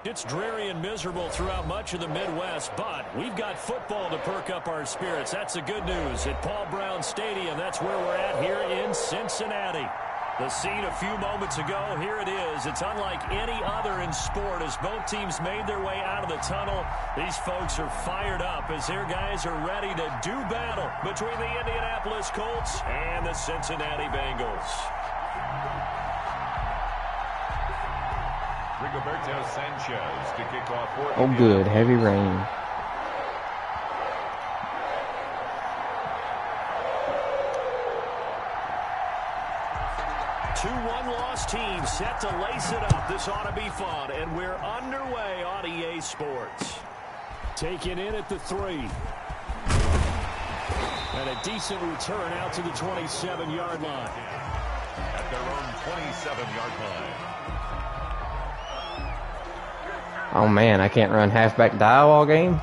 It's dreary and miserable throughout much of the Midwest, but we've got football to perk up our spirits. That's the good news. At Paul Brown Stadium, that's where we're at here in Cincinnati. The scene a few moments ago, here it is. It's unlike any other in sport as both teams made their way out of the tunnel. These folks are fired up as their guys are ready to do battle between the Indianapolis Colts and the Cincinnati Bengals. Rigoberto Sanchez to kick off for Oh, good. Heavy rain. Two one-loss teams set to lace it up. This ought to be fun, and we're underway on EA Sports. Taken in at the 3. And a decent return out to the 27-yard line. At their own 27-yard line. Oh, man, I can't run halfback dive all game?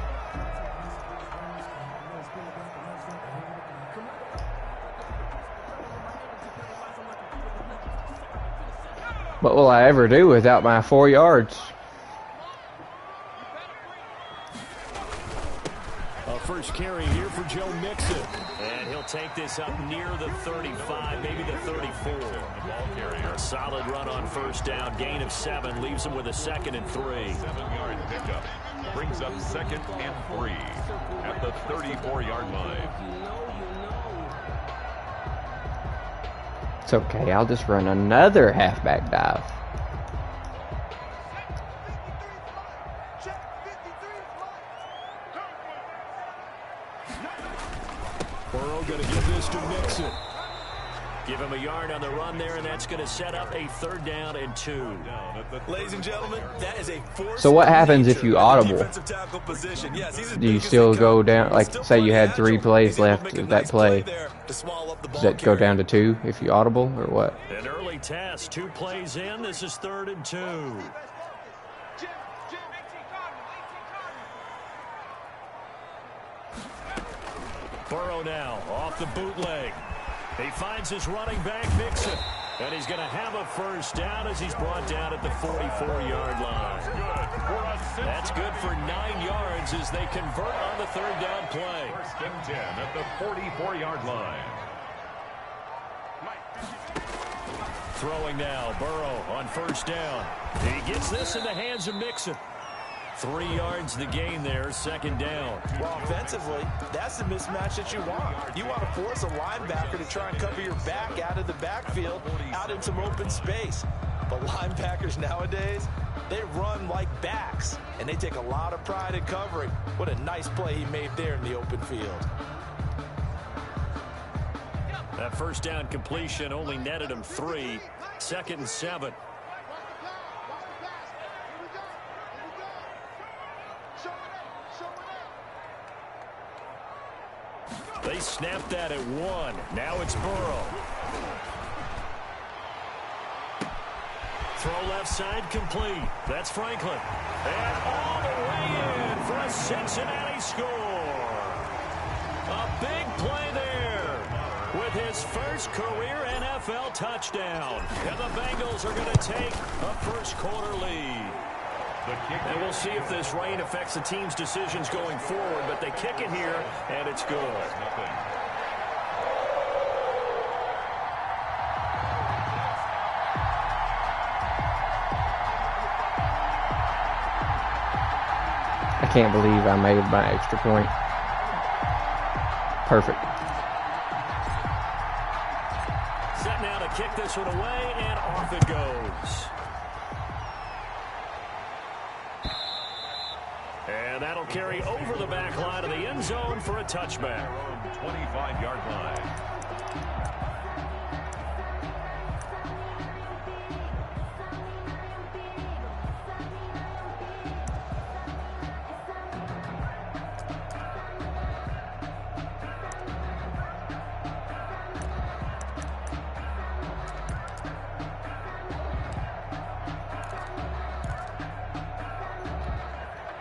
What will I ever do without my 4 yards? A first carry here for Joe Mixon. And he'll take this up near the 35, maybe the 34. Ball carrier. A solid run on first down. Gain of 7 leaves him with a 2nd and 3. 7-yard pickup. Brings up 2nd and 3 at the 34-yard line. It's okay, I'll just run another halfback dive. Burrow going to give this to Mixon. Give him a yard on the run there, and that's going to set up a 3rd down and 2. Ladies and gentlemen, that is a force. So what happens if you audible? Yes, Do you still go down, like say you had 3 plays left of that play? Does that go down to 2 if you audible, or what? An early test, 2 plays in. This is 3rd and 2. Burrow now off the bootleg. He finds his running back, Mixon. And he's going to have a first down as he's brought down at the 44-yard line. That's good for 9 yards as they convert on the 3rd down play. 1st and 10 at the 44-yard line. Throwing now, Burrow on first down. He gets this in the hands of Mixon. 3 yards the gain there, 2nd down. Well, offensively, that's the mismatch that you want. You want to force a linebacker to try and cover your back out of the backfield, out in some open space. But linebackers nowadays, they run like backs, and they take a lot of pride in covering. What a nice play he made there in the open field. That first down completion only netted him 3. 2nd and 7. They snapped that at 1. Now it's Burrow. Throw left side complete. That's Franklin. And all the way in for a Cincinnati score. A big play there with his first career NFL touchdown. And the Bengals are going to take a first quarter lead. And we'll see if this rain affects the team's decisions going forward, but they kick it here, and it's good. I can't believe I made my extra point. Perfect. Set now to kick this one away, and off it goes. And that'll carry over the back line of the end zone for a touchback. 25-yard line.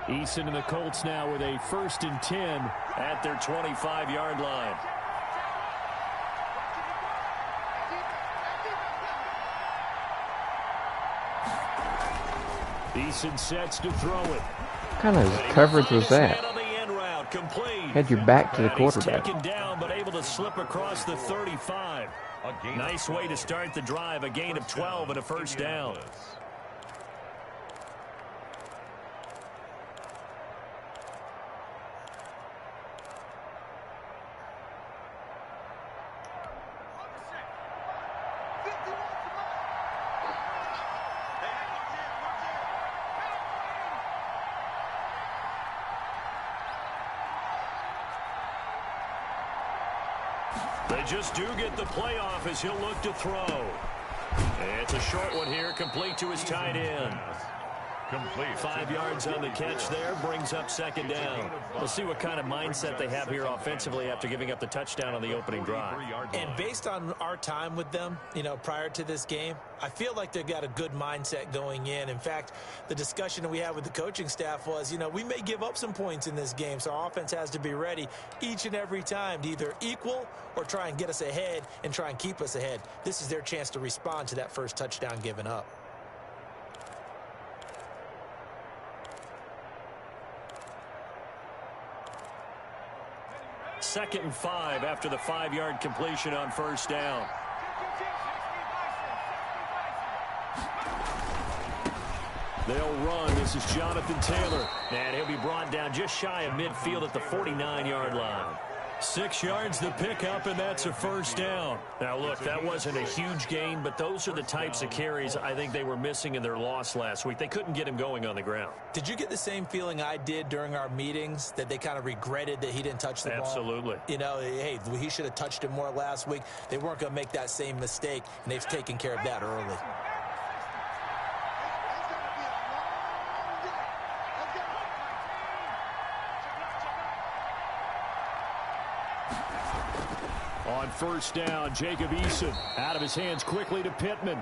Eason and the Colts now with a 1st and 10 at their 25-yard line. Eason sets to throw it. What kind of coverage was that? Had your back to the quarterback. Taken down, but able to slip across the 35. Nice way to start the drive. A gain of 12 and a first down. They just do get the playoff as he'll look to throw. It's a short one here, complete to his tight end. Complete. 5 yards on the catch there, brings up second down. We'll see what kind of mindset they have here offensively after giving up the touchdown on the opening drive. And based on our time with them, prior to this game, I feel like they've got a good mindset going in. In fact, the discussion that we had with the coaching staff was, we may give up some points in this game, so our offense has to be ready each and every time to either equal or try and get us ahead and try and keep us ahead. This is their chance to respond to that first touchdown given up. Second and 5 after the 5-yard completion on first down. They'll run. This is Jonathan Taylor. And he'll be brought down just shy of midfield at the 49-yard line. 6 yards the pickup, and that's a first down. Now, look, that wasn't a huge gain, but those are the types of carries I think they were missing in their loss last week. They couldn't get him going on the ground. Did you get the same feeling I did during our meetings, that they kind of regretted that he didn't touch the ball? Absolutely. Hey, he should have touched it more last week. They weren't going to make that same mistake, and they've taken care of that early. On first down, Jacob Eason out of his hands quickly to Pittman.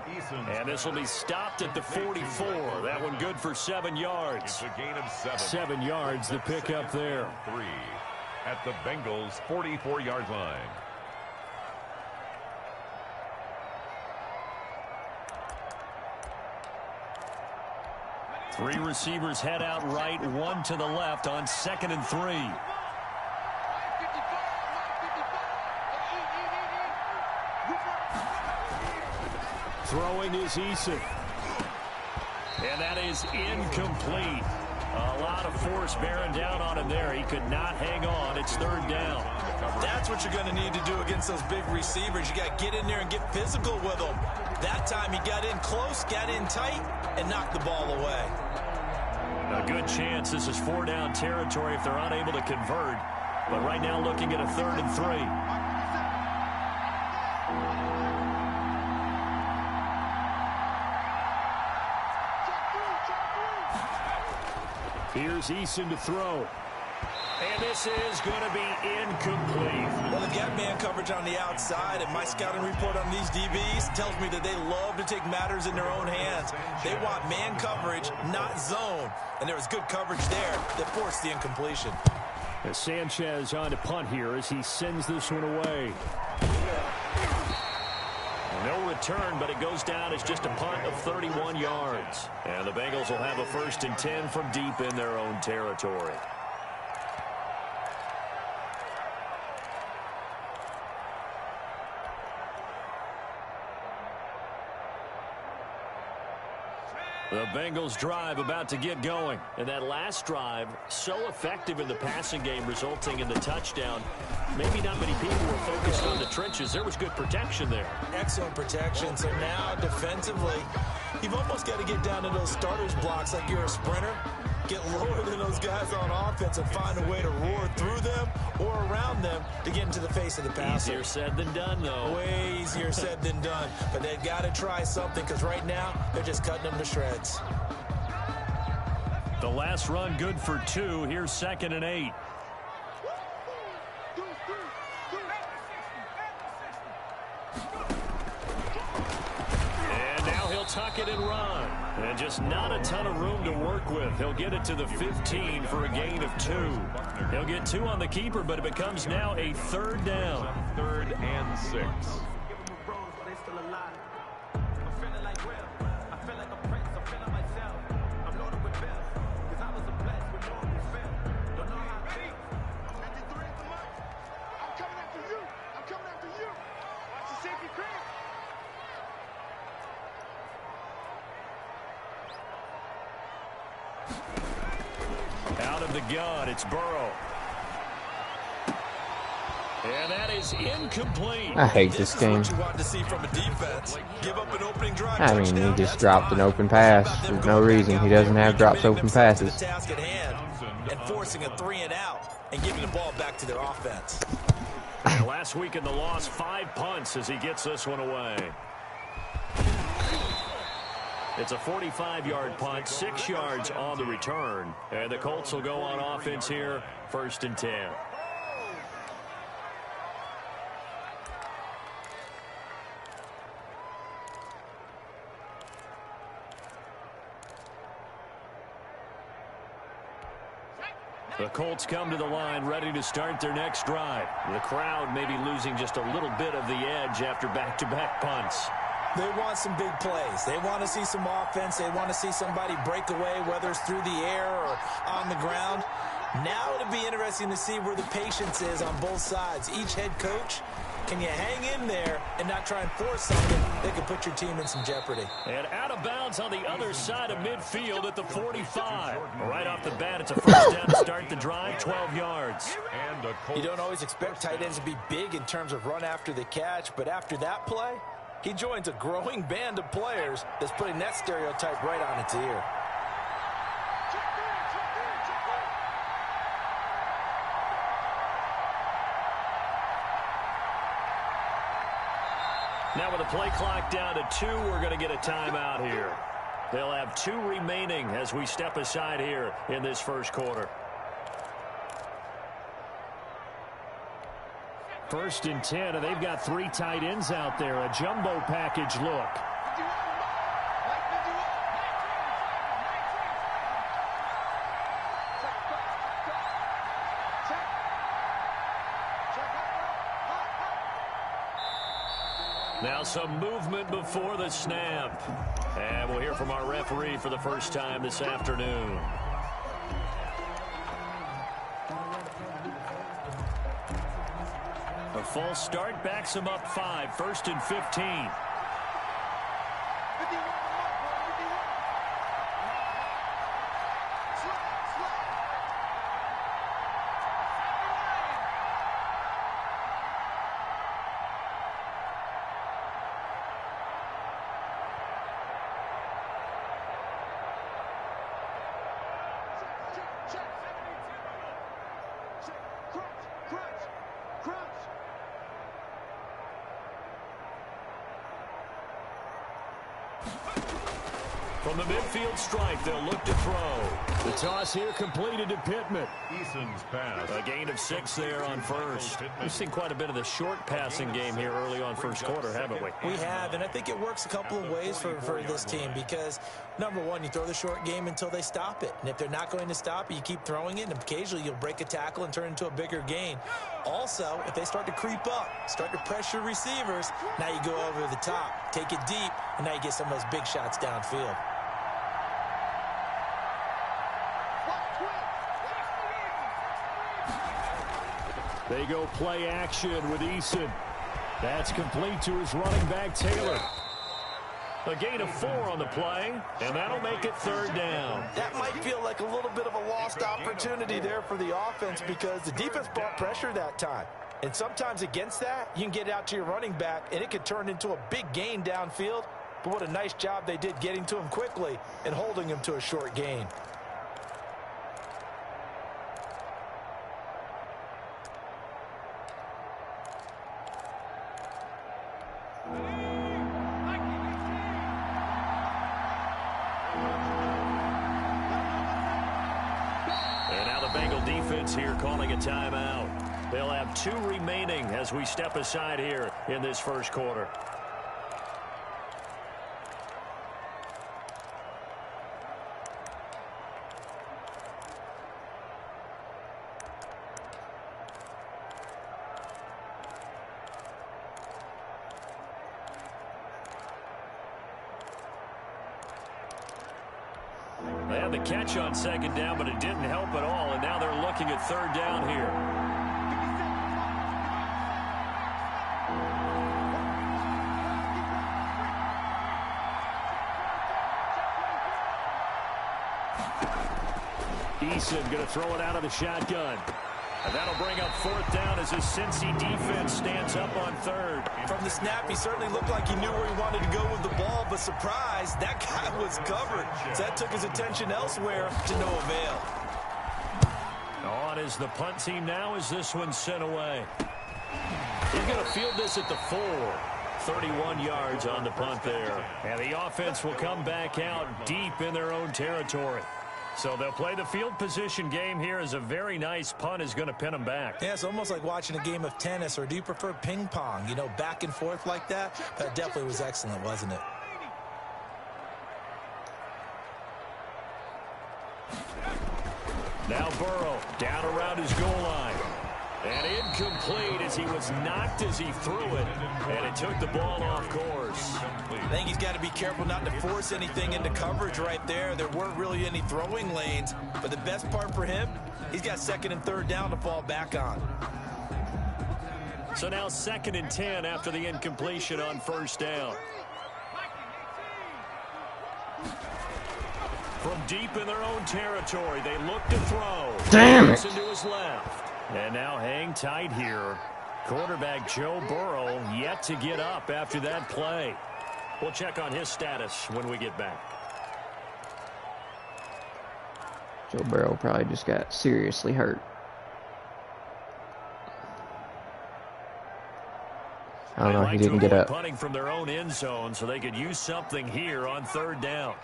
And this will be stopped at the 44. That one good for 7 yards. It's a gain of 7. 7 yards, the pickup there. 3 at the Bengals' 44-yard line. Three receivers head out right, one to the left on 2nd and 3. Throwing is Eason. And that is incomplete. A lot of force bearing down on him there. He could not hang on. It's 3rd down. That's what you're going to need to do against those big receivers. You got to get in there and get physical with them. That time he got in close, got in tight, and knocked the ball away. A good chance this is 4-down territory if they're unable to convert. But right now looking at a 3rd and 3. Here's Eason to throw. And this is going to be incomplete. Well, they've got man coverage on the outside, and my scouting report on these DBs tells me that they love to take matters in their own hands. They want man coverage, not zone. And there was good coverage there that forced the incompletion. As Sanchez on to punt here as he sends this one away. No return, but it goes down as just a punt of 31 yards. And the Bengals will have a 1st and 10 from deep in their own territory. The Bengals drive about to get going. And that last drive, so effective in the passing game, resulting in the touchdown. Maybe not many people were focused on the trenches. There was good protection there. Excellent protection. So now defensively, you've almost got to get down to those starters blocks like you're a sprinter. Get lower than those guys on offense and find a way to roar through them or around them to get into the face of the passer. Easier said than done, though. Way easier said than done. But they've got to try something because right now they're just cutting them to shreds. The last run good for 2. Here's 2nd and 8. And now he'll tuck it and run. And just not a ton of room to work with. He'll get it to the 15 for a gain of 2. He'll get 2 on the keeper, but it becomes now a 3rd down. 3rd and 6. out of the gun. It's Burrow. And that is incomplete. I hate this game. What you want to see from a defense. Give up an opening drive I mean, touchdown. he just dropped an open pass for no reason. He doesn't have drops open passes. The task at hand and forcing a 3 and out and giving the ball back to their offense. And last week in the loss, 5 punts as he gets this one away. It's a 45-yard punt, 6 yards on the return. And the Colts will go on offense here, 1st and 10. The Colts come to the line ready to start their next drive. The crowd may be losing just a little bit of the edge after back-to-back punts. They want some big plays. They want to see some offense. They want to see somebody break away, whether it's through the air or on the ground. Now it'll be interesting to see where the patience is on both sides. Each head coach, can you hang in there and not try and force something that could put your team in some jeopardy? And out of bounds on the other side of midfield at the 45. Right off the bat, it's a first down to start the drive, 12 yards. You don't always expect tight ends to be big in terms of run after the catch, but after that play, he joins a growing band of players that's putting that stereotype right on its ear. Now with the play clock down to 2, we're going to get a timeout here. They'll have 2 remaining as we step aside here in this first quarter. 1st and 10, and they've got 3 tight ends out there. A jumbo package look. Now some movement before the snap. And we'll hear from our referee for the first time this afternoon. A false start backs him up 5, 1st and 15. From the midfield stripe, they'll look to throw. The toss here completed to Pittman. Eason's pass. A gain of 6 there on first. We've seen quite a bit of the short passing game here early on first quarter, haven't we? We have, and I think it works a couple of ways for this team because, number one, you throw the short game until they stop it. And if they're not going to stop it, you keep throwing it, and occasionally you'll break a tackle and turn it into a bigger gain. Also, if they start to creep up, start to pressure receivers, now you go over the top, take it deep, and now you get some of those big shots downfield. They go play action with Eason. That's complete to his running back, Taylor. A gain of 4 on the play, and that'll make it 3rd down. That might feel like a little bit of a lost opportunity there for the offense because the defense brought pressure that time. And sometimes against that, you can get out to your running back, and it could turn into a big gain downfield. But what a nice job they did getting to him quickly and holding him to a short gain. Here calling a timeout. They'll have 2 remaining as we step aside here in this first quarter. They had the catch on 2nd down, but it didn't help at all, and now they're looking at 3rd down here. Eason going to throw it out of the shotgun. And that'll bring up 4th down as his Cincy defense stands up on 3rd. From the snap, he certainly looked like he knew where he wanted to go with the ball, but surprise, that guy was covered. So that took his attention elsewhere to no avail. On is the punt team now as this one's sent away. He's going to field this at the 4. 31 yards on the punt there. And the offense will come back out deep in their own territory. So they'll play the field position game here as a very nice punt is going to pin them back. Yeah, it's almost like watching a game of tennis, or do you prefer ping pong? You know, back and forth like that? That definitely was excellent, wasn't it? Now Burrow down around his goal line. And incomplete as he was knocked as he threw it. And it took the ball off course. I think he's got to be careful not to force anything into coverage right there. There weren't really any throwing lanes. But the best part for him, he's got 2nd and 3rd down to fall back on. So now 2nd and 10 after the incompletion on 1st down. From deep in their own territory, they look to throw. Damn it. Into his left. And now hang tight here. Quarterback Joe Burrow yet to get up after that play. We'll check on his status when we get back. Joe Burrow probably just got seriously hurt. I don't know, he didn't get up. Punting from their own end zone so they could use something here on 3rd down.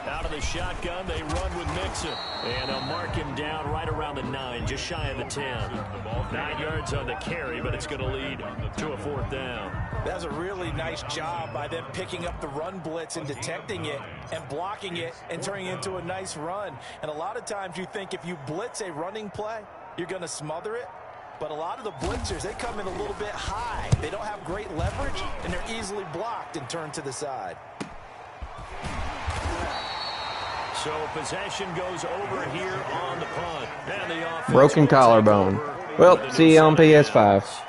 Out of the shotgun, they run with Mixon. And they'll mark him down right around the 9, just shy of the 10. 9 yards on the carry, but it's going to lead to a 4th down. That's a really nice job by them picking up the run blitz and detecting it and blocking it and turning it into a nice run. And a lot of times you think if you blitz a running play, you're going to smother it. But a lot of the blitzers, they come in a little bit high. They don't have great leverage, and they're easily blocked and turned to the side. So possession goes over here on the punt. And the offense Broken collarbone. Well, see you on PS5.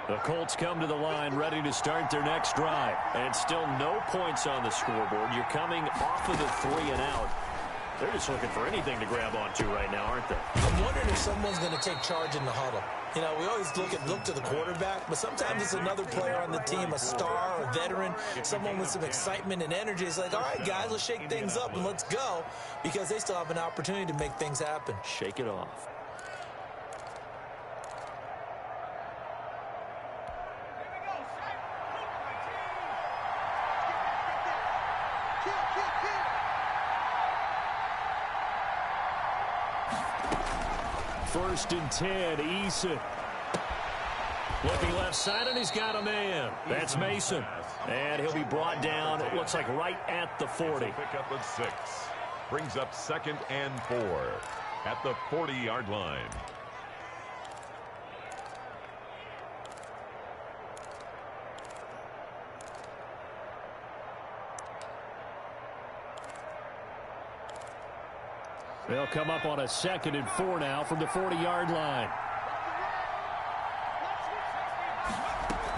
The Colts come to the line ready to start their next drive. And still no points on the scoreboard. You're coming off of the 3 and out. They're just looking for anything to grab onto right now, aren't they? I'm wondering if someone's going to take charge in the huddle. You know, we always look to the quarterback, but sometimes it's another player on the team, a star, a veteran, someone with some excitement and energy. It's like, all right, guys, let's shake things up and let's go, because they still have an opportunity to make things happen. Shake it off. First and 10, Eason. Looking left side, and he's got a man. That's Mason. And he'll be brought down, it looks like right at the 40. Pick up of 6. Brings up 2nd and 4 at the 40-yard line. They'll come up on a 2nd and 4 now from the 40-yard line.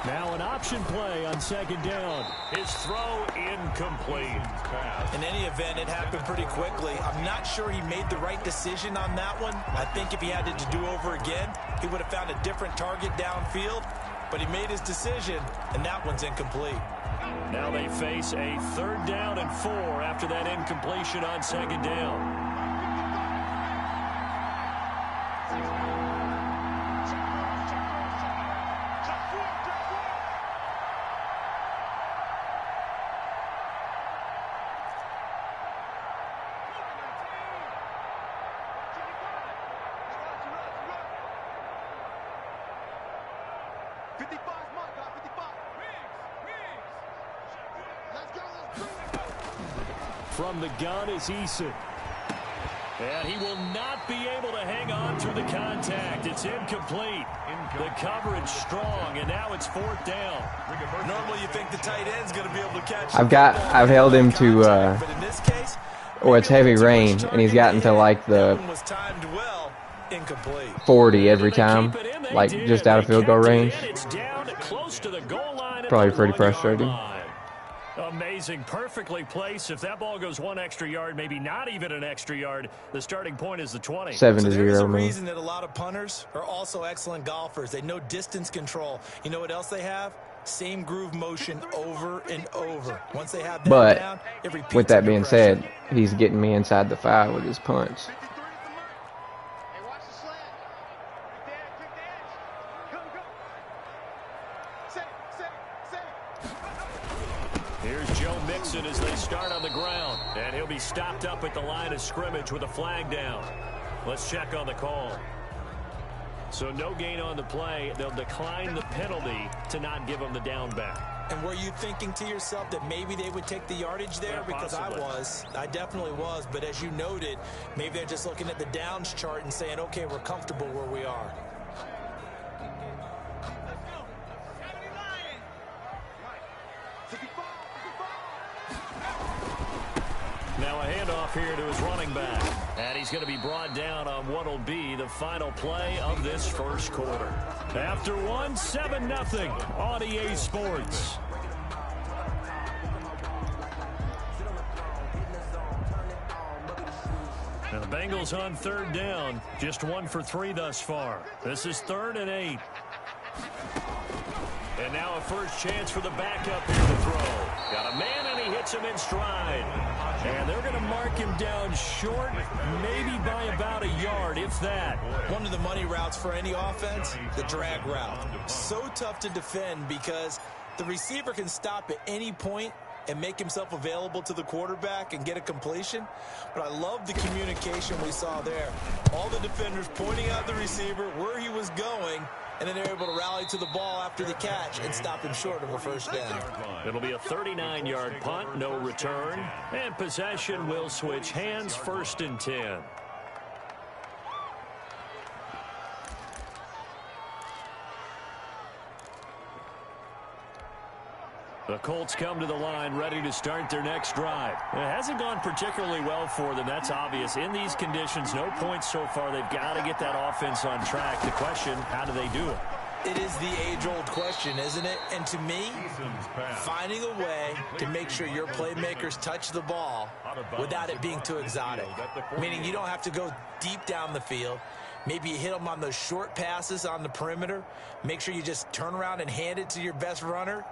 Now an option play on 2nd down. His throw incomplete. In any event, it happened pretty quickly. I'm not sure he made the right decision on that one. I think if he had to do over again, he would have found a different target downfield. But he made his decision, and that one's incomplete. Now they face a 3rd down and 4 after that incompletion on 2nd down. From the gun is Eason. And he will not be able to hang on through the contact. It's incomplete. The coverage strong, and now it's 4th down. Normally you think the tight end's going to be able to catch. I've held him to, but in this case, it's heavy rain, and he's gotten to like the 40 every time, like just out of field goal range. Probably pretty frustrating. Amazing, perfectly placed. If that ball goes 1 extra yard, maybe not even an extra yard, the starting point is the 20. 7-0. So there's a reason that a lot of punters are also excellent golfers. They know distance control. You know what else they have? Same groove motion over and over. Once they have that down, it repeats. With that being said, he's getting me inside the 5 with his punts. Here's Joe Mixon as they start on the ground. And he'll be stopped up at the line of scrimmage with a flag down. Let's check on the call. So no gain on the play. They'll decline the penalty to not give him the down back. And were you thinking to yourself that maybe they would take the yardage there? Yeah, because possibly. I definitely was. But as you noted, maybe they're just looking at the downs chart and saying, okay, we're comfortable where we are. Now a handoff here to his running back. And he's going to be brought down on what will be the final play of this first quarter. After one, 7-0 on EA Sports. Now the Bengals on 3rd down. Just 1 for 3 thus far. This is 3rd and 8. And now a first chance for the backup here to throw. Got a man, and he hits him in stride. And they're going to mark him down short, maybe by about a yard, if that. One of the money routes for any offense, the drag route. So tough to defend because the receiver can stop at any point and make himself available to the quarterback and get a completion. But I love the communication we saw there. All the defenders pointing out the receiver, where he was going, and then they're able to rally to the ball after the catch and stop him short of a first down. It'll be a 39-yard punt, no return, and possession will switch hands, 1st and 10. The Colts come to the line ready to start their next drive. It hasn't gone particularly well for them. That's obvious. In these conditions, no points so far. They've got to get that offense on track. The question, how do they do it? It is the age-old question, isn't it? And to me, finding a way to make sure your playmakers touch the ball without it being too exotic. Meaning you don't have to go deep down the field. Maybe you hit them on those short passes on the perimeter. Make sure you just turn around and hand it to your best runner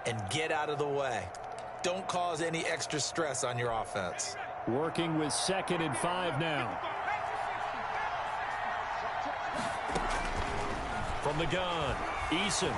and get out of the way. Don't cause any extra stress on your offense. Working with 2nd and 5 now. From the gun, Eason.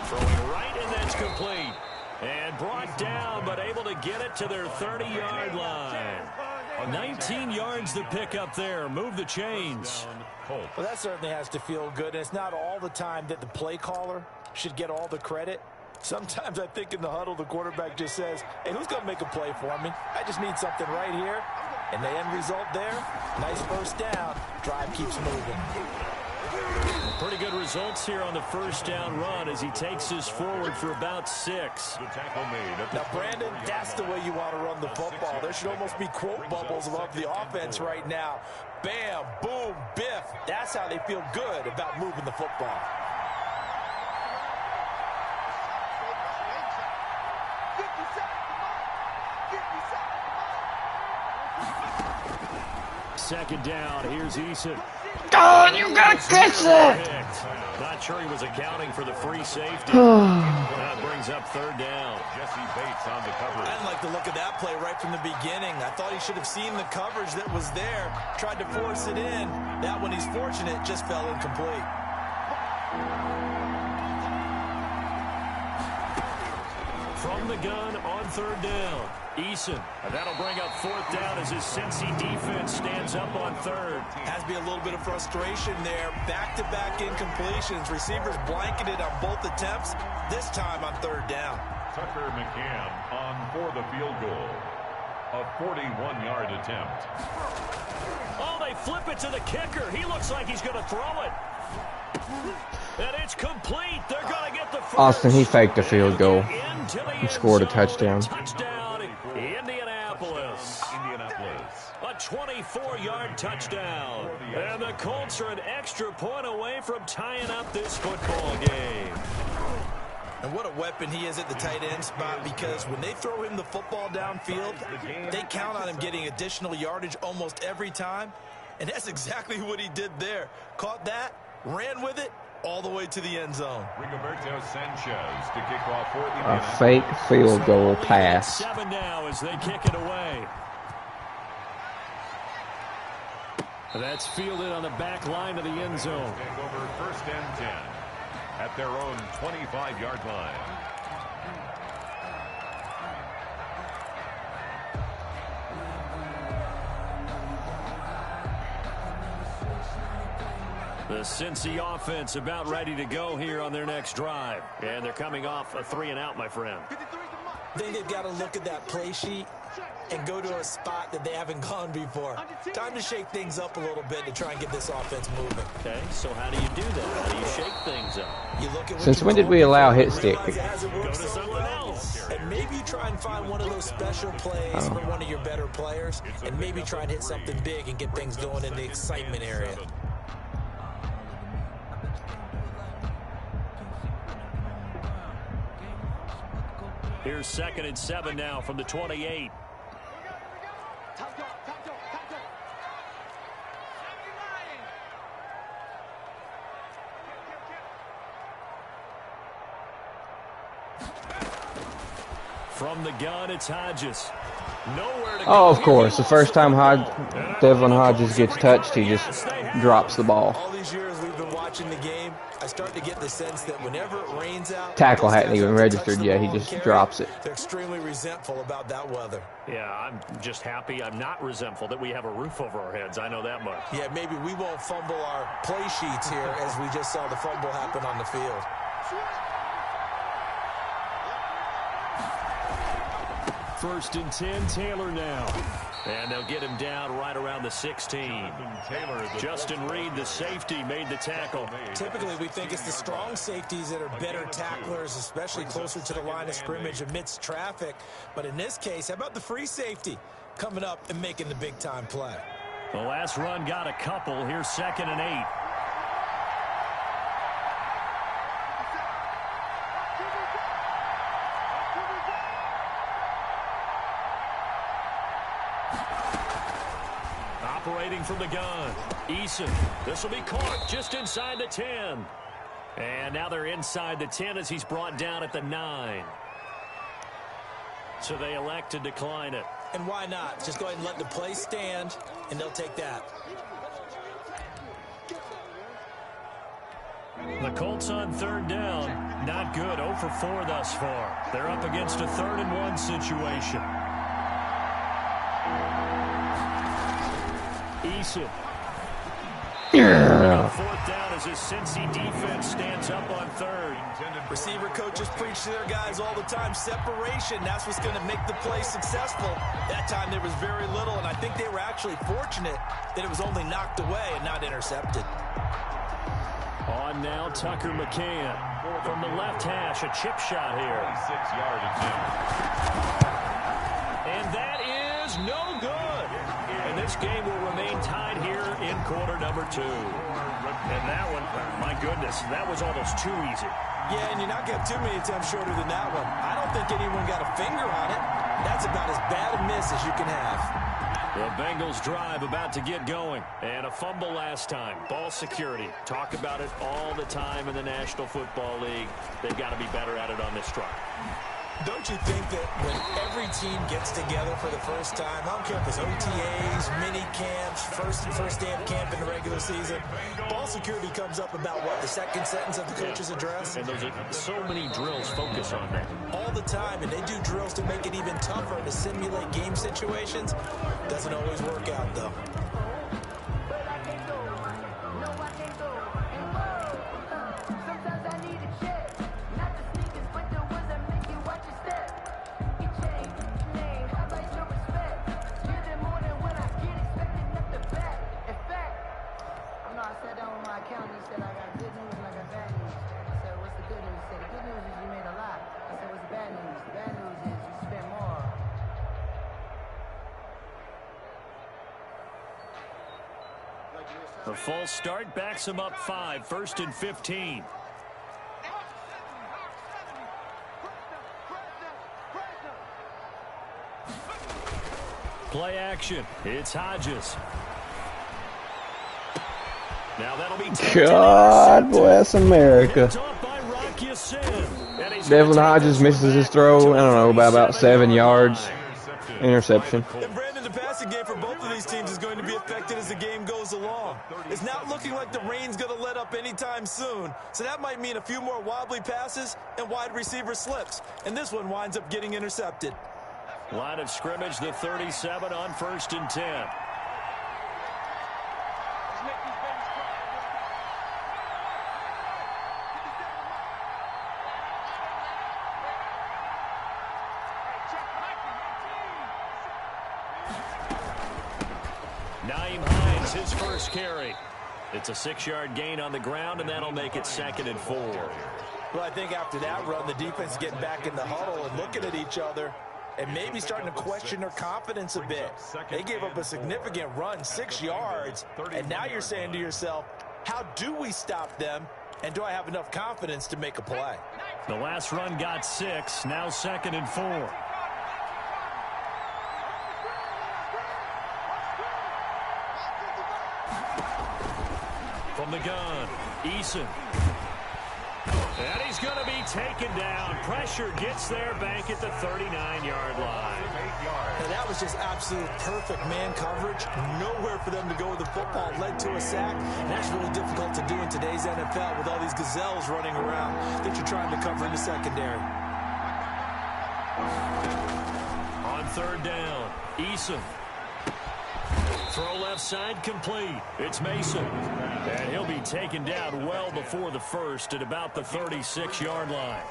Throwing right, and that's complete. And brought down, but able to get it to their 30-yard line. 19 yards to pick up there. Move the chains. Well, that certainly has to feel good. And it's not all the time that the play caller should get all the credit. Sometimes I think in the huddle, the quarterback just says, hey, who's going to make a play for me? I just need something right here. And the end result there, nice first down. Drive keeps moving. Pretty good results here on the first down run as he takes this forward for about 6. Now, Brandon, that's the way you want to run the football. There should almost be quote bubbles above the offense right now. Bam, boom, biff. That's how they feel good about moving the football. Second down, here's Eason. Oh, you gotta catch that! Not sure he was accounting for the free safety. That brings up 3rd down. Jesse Bates on the coverage. I didn't like the look of that play right from the beginning. I thought he should have seen the coverage that was there, tried to force it in. That one, he's fortunate, just fell incomplete. From the gun on 3rd down, Eason. And that'll bring up 4th down as his Cincy defense stands up on 3rd. Has to be a little bit of frustration there. Back-to-back incompletions. Receivers blanketed on both attempts, this time on 3rd down. Tucker McCann on for the field goal. A 41-yard attempt. Oh, they flip it to the kicker. He looks like he's going to throw it. And it's complete. They're going to get the first. Austin, he faked a field goal. He scored a touchdown. Touchdown, Indianapolis. A 24-yard touchdown. And the Colts are an extra point away from tying up this football game. And what a weapon he is at the tight end spot, because when they throw him the football downfield, they count on him getting additional yardage almost every time. And that's exactly what he did there. Caught that, ran with it, all the way to the end zone. Rigoberto Sanchez to kick off for A fake field goal pass. 7 now as they kick it away. That's fielded on the back line of the end zone. Take over 1st and 10 at their own 25-yard line. The Cincy offense about ready to go here on their next drive. And they're coming off a 3-and-out, my friend. I think they've got to look at that play sheet and go to a spot that they haven't gone before. Time to shake things up a little bit to try and get this offense moving. Okay, so how do you do that? How do you shake things up? You look at Since when did we allow hit stick? Go to someone else. And maybe you try and find one of those special plays from one of your better players, and maybe try and hit something big and get things going in the excitement area. Here's 2nd and 7 now from the 28. From the gun, it's Hodges. Nowhere to go. Oh, of course. The first time Devlin Hodges gets touched, he just drops the ball. All these years we've been watching the game, I start to get the sense that whenever it rains out, Tackle hadn't even registered yet. He just drops it. They're extremely resentful about that weather. Yeah, I'm just happy I'm not resentful that we have a roof over our heads. I know that much. Yeah, maybe we won't fumble our play sheets here as we just saw the fumble happen on the field. First and 10, Taylor now. And they'll get him down right around the 16. Justin Reed, the safety, made the tackle. Typically, we think it's the strong safeties that are better tacklers, especially closer to the line of scrimmage amidst traffic. But in this case, how about the free safety coming up and making the big-time play? The last run got a couple. Here's 2nd and 8. Operating from the gun, Eason. This will be caught just inside the 10. And now they're inside the 10 as he's brought down at the 9. So they elect to decline it. And why not? Just go ahead and let the play stand, and they'll take that. The Colts on 3rd down. Not good. 0 for 4 thus far. They're up against a 3rd and 1 situation. Eason. 4th down as his Cincy defense stands up on 3rd. Receiver coaches preach to their guys all the time. Separation, that's what's going to make the play successful. That time there was very little, and I think they were actually fortunate that it was only knocked away and not intercepted. On now, Tucker McCann. From the left hash, a chip shot here. 6-yard attempt. And that is no good. And this game will remain tied here in quarter number 2. And that one, my goodness, that was almost too easy. Yeah, and you're not getting too many attempts shorter than that one. I don't think anyone got a finger on it. That's about as bad a miss as you can have. The Bengals drive about to get going. And a fumble last time. Ball security. Talk about it all the time in the National Football League. They've got to be better at it on this drive. Don't you think that when every team gets together for the first time, I don't care if it's OTAs, mini camps, first day of camp in the regular season, ball security comes up about, what, the second sentence of the coach's address? And those are so many drills focus on that. All the time, and they do drills to make it even tougher to simulate game situations. Doesn't always work out, though. The false start backs him up 5, 1st and 15. Play action. It's Hodges. Now that'll be God bless America. Devlin Hodges misses his throw, I don't know, by about 7 yards. Interception. And Brandon, the passing game for both of these teams is going to be affected as the game goes along. It's not looking like the rain's going to let up anytime soon, so that might mean a few more wobbly passes and wide receiver slips. And this one winds up getting intercepted. Line of scrimmage, the 37 on 1st and 10. His first carry. It's a 6-yard gain on the ground, and that'll make it 2nd and 4. Well, I think after that run, the defense is getting back in the huddle and looking at each other and maybe starting to question their confidence a bit. They gave up a significant run, 6 yards, and now you're saying to yourself, how do we stop them, and do I have enough confidence to make a play? The last run got 6, now 2nd and 4. From the gun, Eason. And he's going to be taken down. Pressure gets there, bank at the 39-yard line. And that was just absolute perfect man coverage. Nowhere for them to go with the football. Led to a sack. And that's really difficult to do in today's NFL with all these gazelles running around that you're trying to cover in the secondary. On 3rd down, Eason. Throw left side complete. It's Mason. And he'll be taken down well before the first at about the 36-yard line.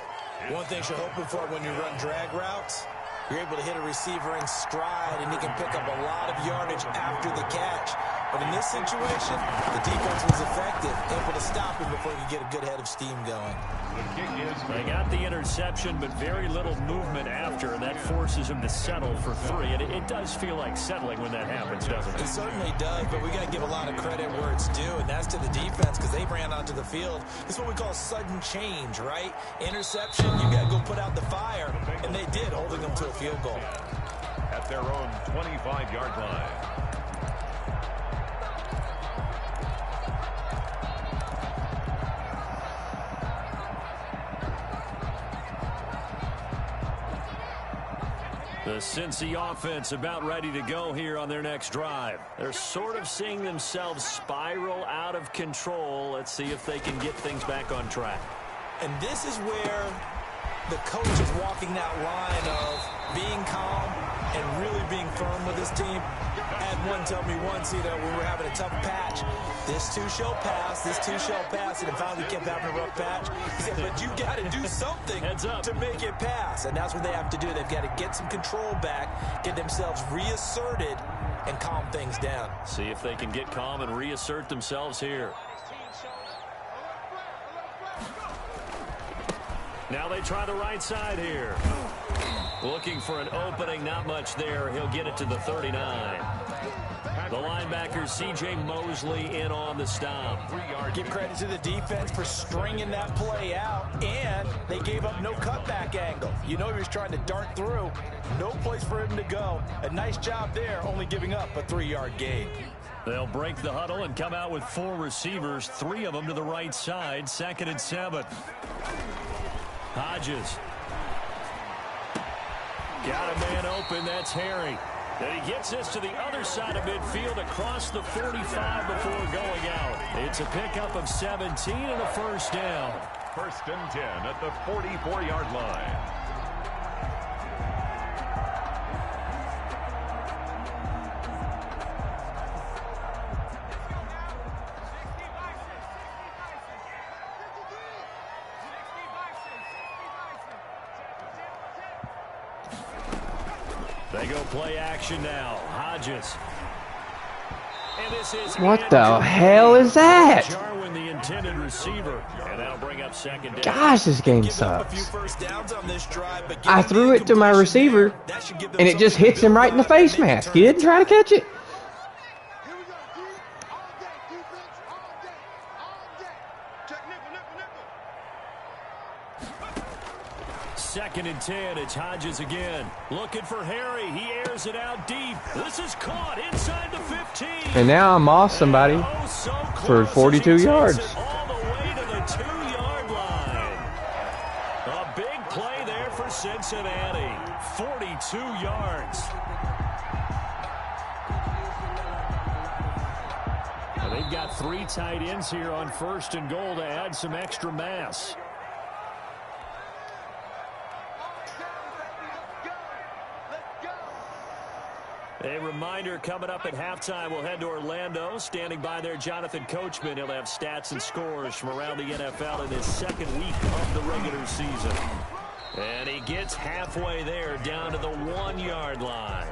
One thing you're hoping for when you run drag routes, you're able to hit a receiver in stride, and he can pick up a lot of yardage after the catch. But in this situation, the defense was effective, able to stop him before he could get a good head of steam going. They got the interception, but very little movement after, and that forces him to settle for 3. And it does feel like settling when that happens, doesn't it? It certainly does, but we got to give a lot of credit where it's due, and that's to the defense because they ran onto the field. It's what we call sudden change, right? Interception, you got to go put out the fire, and they did, holding them to a field goal. At their own 25-yard line. The Cincy offense about ready to go here on their next drive. They're sort of seeing themselves spiral out of control. Let's see if they can get things back on track. And this is where the coach is walking that line of being calm and really being firm with his team. I had one tell me once, we were having a tough patch. This too shall pass, this too shall pass, and it finally kept having a rough patch. He said, but you got to do something to make it pass, and that's what they have to do. They've got to get some control back, get themselves reasserted, and calm things down. See if they can get calm and reassert themselves here. Now they try the right side here. Looking for an opening, not much there. He'll get it to the 39. The linebacker, C.J. Mosley, in on the stop. Give credit to the defense for stringing that play out, and they gave up no cutback angle. You know he was trying to dart through. No place for him to go. A nice job there, only giving up a 3-yard gain. They'll break the huddle and come out with 4 receivers, 3 of them to the right side, 2nd and 7. Hodges. Got a man open, that's Harry. And he gets this to the other side of midfield across the 45 before going out. It's a pickup of 17 and a first down. 1st and 10 at the 44-yard line. They go play action now. Hodges. And this is what the hell is that? Jarwin, the intended receiver. And that'll bring up 2nd down. Gosh, this game sucks. I threw it to my receiver, and it just hits him right in the face mask. He didn't try to catch it. 2nd and 10. It's Hodges again. Looking for Harry. He airs it out deep. This is caught inside the 15. And now I'm off somebody for 42 yards. All the way to the 2-yard line. A big play there for Cincinnati. 42 yards. Now they've got 3 tight ends here on 1st and goal to add some extra mass. A reminder, coming up at halftime, we'll head to Orlando. Standing by there, Jonathan Coachman. He'll have stats and scores from around the NFL in his 2nd week of the regular season. And he gets halfway there, down to the 1-yard line.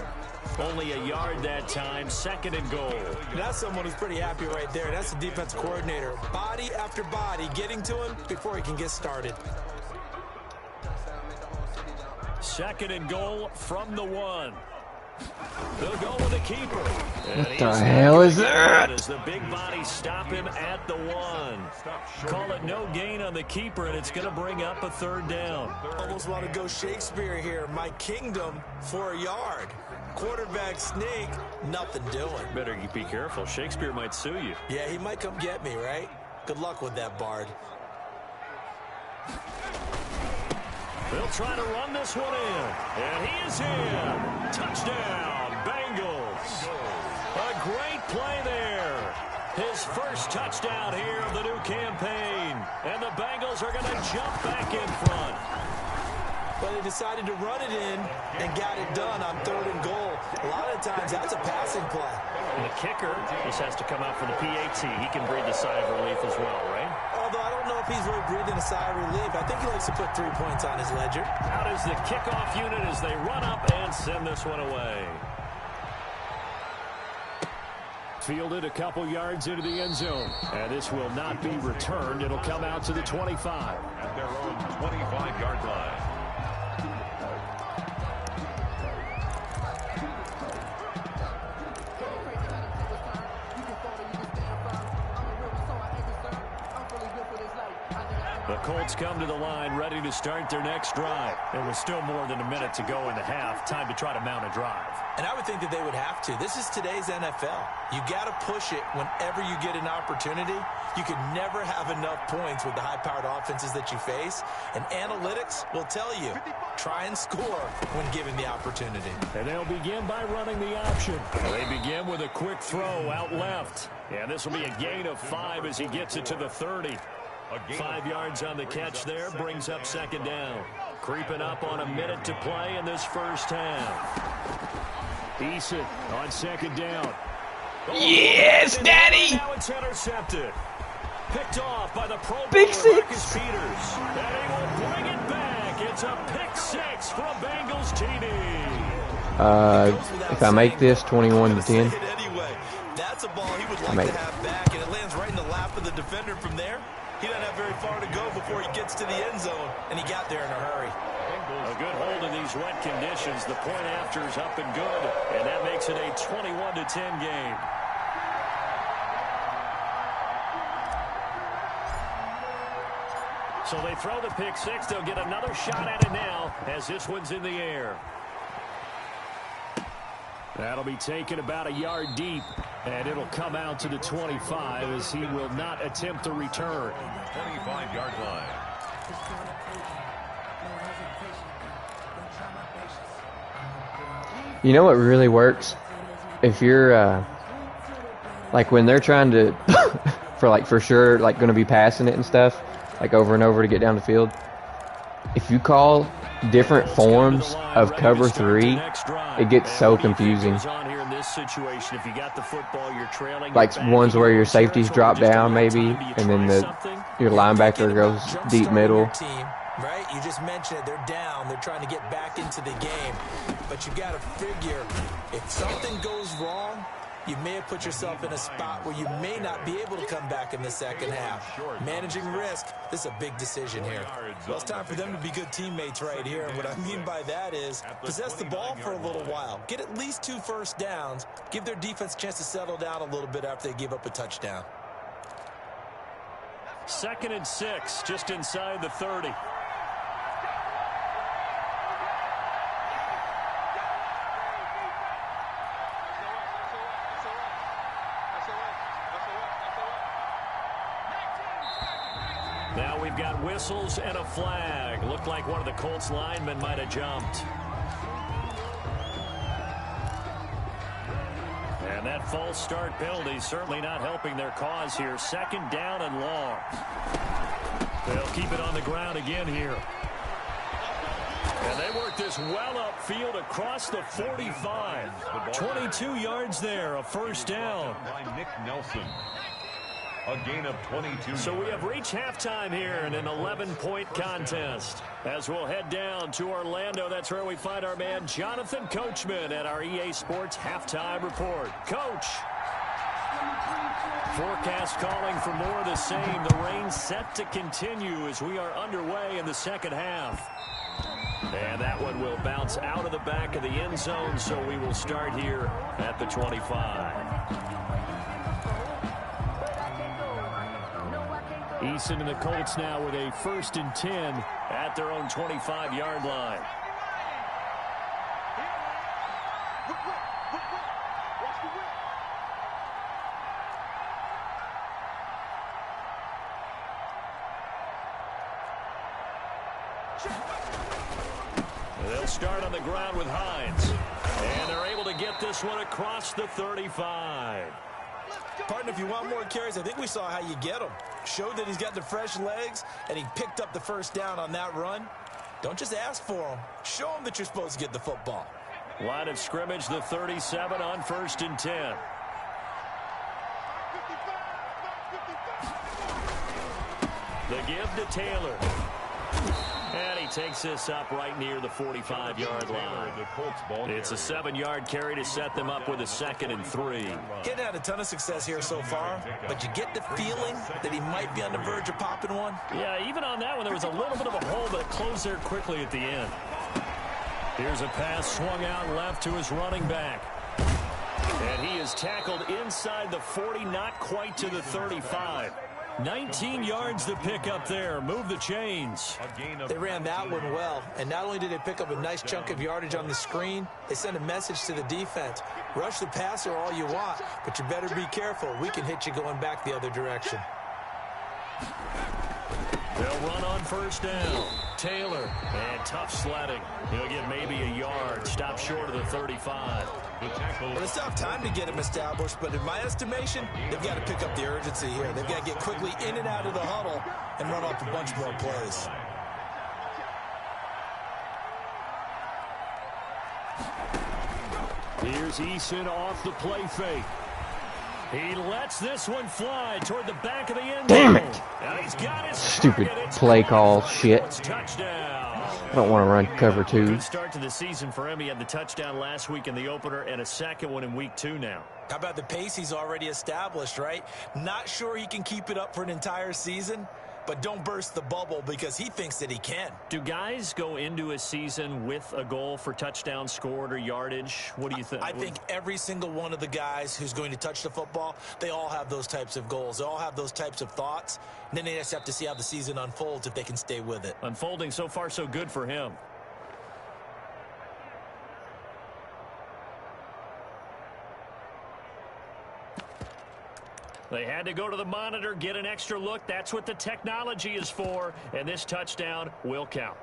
Only a yard that time, 2nd and goal. That's someone who's pretty happy right there. That's the defense coordinator. Body after body, getting to him before he can get started. 2nd and goal from the 1. They'll go with the keeper. What the hell is that? As the big bodies stop him at the 1. Call it no gain on the keeper, and it's going to bring up a 3rd down. Almost want to go Shakespeare here. My kingdom for a yard. Quarterback sneak, nothing doing. Better be careful. Shakespeare might sue you. Yeah, he might come get me, right? Good luck with that, Bard. They'll try to run this one in. And he is in. Touchdown, Bengals. A great play there. His first touchdown here of the new campaign. And the Bengals are going to jump back in front. But they decided to run it in and got it done on 3rd and goal. A lot of times that's a passing play. And the kicker just has to come out for the PAT. He can breathe a sigh of relief as well, right? Although I don't know if he's really breathing a sigh of relief. I think he likes to put 3 points on his ledger. Out is the kickoff unit as they run up and send this one away. Fielded a couple yards into the end zone. And this will not be returned. It'll come out to the 25. At their own 25-yard line. The Colts come to the line ready to start their next drive. It was still more than a minute to go in the half. Time to try to mount a drive. And I would think that they would have to. This is today's NFL. You got to push it whenever you get an opportunity. You could never have enough points with the high-powered offenses that you face. And analytics will tell you, try and score when given the opportunity. And they'll begin by running the option. They begin with a quick throw out left. And this will be a gain of 5 as he gets it to the 30. 5 yards on the catch there, brings up 2nd down. Creeping up on a minute to play in this first half. Eason on 2nd down. Yes, Daddy! Now it's intercepted. Picked off by the Pro Big Bowler, Marcus six. Peters. And he will bring it back. It's a pick 6 from Bengals TD. If I make this 21-10, That's a ball he would like to have back, and it lands right in the lap of the defender from there. He doesn't have very far to go before he gets to the end zone, and he got there in a hurry. A good hold in these wet conditions. The point after is up and good, and that makes it a 21-10 game. So they throw the pick 6. They'll get another shot at it now as this one's in the air. That'll be taken about a yard deep, and it'll come out to the 25 as he will not attempt to return. 25-yard line. you know what really works? If you're, like when they're trying to, for sure, like going to be passing it and stuff, like over and over to get down the field. If you call different forms of cover 3, it gets so confusing. Like ones where your safeties drop down maybe, and then your linebacker goes deep middle. Right? You just mentioned it. They're down. They're trying to get back into the game. But you got to figure, if something goes wrong, you may have put yourself in a spot where you may not be able to come back in the second half. Managing risk, this is a big decision here. Well, it's time for them to be good teammates right here. And what I mean by that is possess the ball for a little while. Get at least 2 first downs. Give their defense a chance to settle down a little bit after they give up a touchdown. 2nd and 6, just inside the 30. Now we've got whistles and a flag. Looked like one of the Colts linemen might have jumped. And that false start penalty certainly not helping their cause here. 2nd down and long. They'll keep it on the ground again here. And they work this well upfield across the 45. 22 yards there, a first down. By Nick Nelson. A gain of 22. So we have reached halftime here in an 11-point contest. As we'll head down to Orlando, that's where we find our man Jonathan Coachman at our EA Sports Halftime Report. Coach. Forecast calling for more of the same. The rain set to continue as we are underway in the second half. And that one will bounce out of the back of the end zone, so we will start here at the 25. Eason and the Colts now with a 1st and 10 at their own 25-yard line. They'll start on the ground with Hines. And they're able to get this one across the 35. Partner, if you want more carries, I think we saw how you get them. Showed that he's got the fresh legs, and he picked up the first down on that run. Don't just ask for them. Show them that you're supposed to get the football. Line of scrimmage, the 37 on 1st and 10. The give to Taylor. And he takes this up right near the 45-yard line. It's a 7-yard carry to set them up with a 2nd and 3. Getting had a ton of success here so far, but you get the feeling that he might be on the verge of popping one. Yeah, even on that one, there was a little bit of a hole, but it closed there quickly at the end. Here's a pass swung out left to his running back. And he is tackled inside the 40, not quite to the 35. 19 yards to pick up there. Move the chains. They ran that one well, and not only did they pick up a nice chunk of yardage on the screen, they sent a message to the defense. Rush the passer all you want, but you better be careful. We can hit you going back the other direction. They'll run on 1st down. Taylor, and tough sledding. He'll get maybe a yard. Stop short of the 35. Well, it's tough time to get him established, but in my estimation, they've got to pick up the urgency here. They've got to get quickly in and out of the huddle and run off a bunch more plays. Here's Eason off the play fake. He lets this one fly toward the back of the end zone. Damn it! And he's got his Stupid target. play call shit. Touchdown. I don't want to run cover 2. Good start to the season for him. He had the touchdown last week in the opener and a second one in week 2 now. How about the pace he's already established, right? Not sure he can keep it up for an entire season, but don't burst the bubble because he thinks that he can. Do guys go into a season with a goal for touchdown scored or yardage? What do you think? I think every single one of the guys who's going to touch the football, they all have those types of goals. They all have those types of thoughts. And then they just have to see how the season unfolds if they can stay with it. Unfolding so far so good for him. They had to go to the monitor, get an extra look. That's what the technology is for. And this touchdown will count.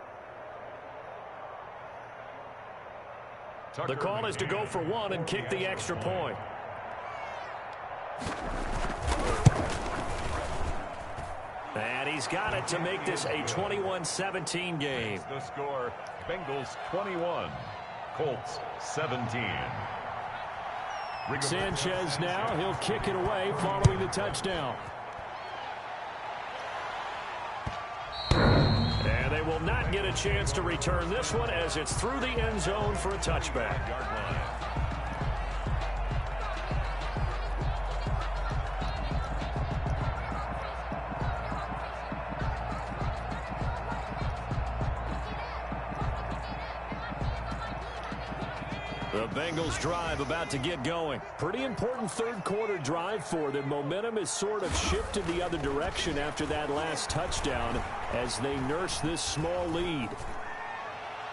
The call is to go for 1 and kick the extra point. And he's got it to make this a 21-17 game. The score, Bengals 21, Colts 17. Sanchez now, he'll kick it away following the touchdown. And they will not get a chance to return this one as it's through the end zone for a touchback. The Bengals drive about to get going. Pretty important third quarter drive for them. Momentum has sort of shifted the other direction after that last touchdown as they nurse this small lead.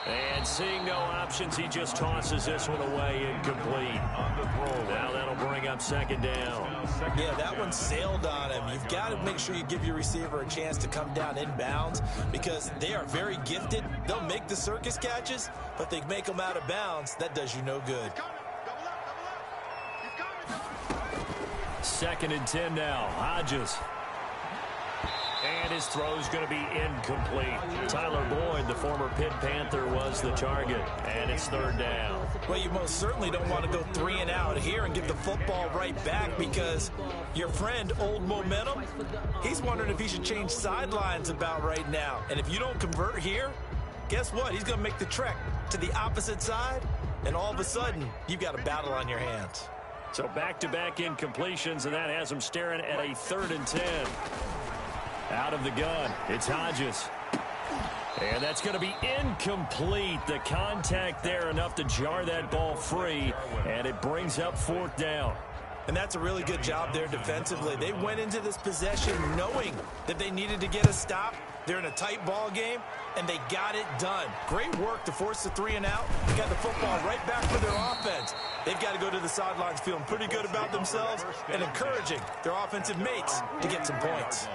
And seeing no options, he just tosses this one away, incomplete. Now that'll bring up second down. Yeah, that one sailed on him. You've got to make sure you give your receiver a chance to come down inbounds because they are very gifted. They'll make the circus catches, but they make them out of bounds. That does you no good. 2nd and 10 now. Hodges. And his throw's going to be incomplete. Tyler Boyd, the former Pitt Panther, was the target. And it's 3rd down. Well, you most certainly don't want to go 3 and out here and give the football right back because your friend, Old Momentum, he's wondering if he should change sidelines about right now. And if you don't convert here, guess what? He's going to make the trek to the opposite side, and all of a sudden, you've got a battle on your hands. So back-to-back incompletions, and that has him staring at a 3rd and 10. Out of the gun, it's Hodges. And that's going to be incomplete. The contact there enough to jar that ball free, and it brings up 4th down. And that's a really good job there defensively. They went into this possession knowing that they needed to get a stop. They're in a tight ball game, and they got it done. Great work to force the 3 and out. Got the football right back for their offense. They've got to go to the sidelines feeling pretty good about themselves and encouraging their offensive mates to get some points.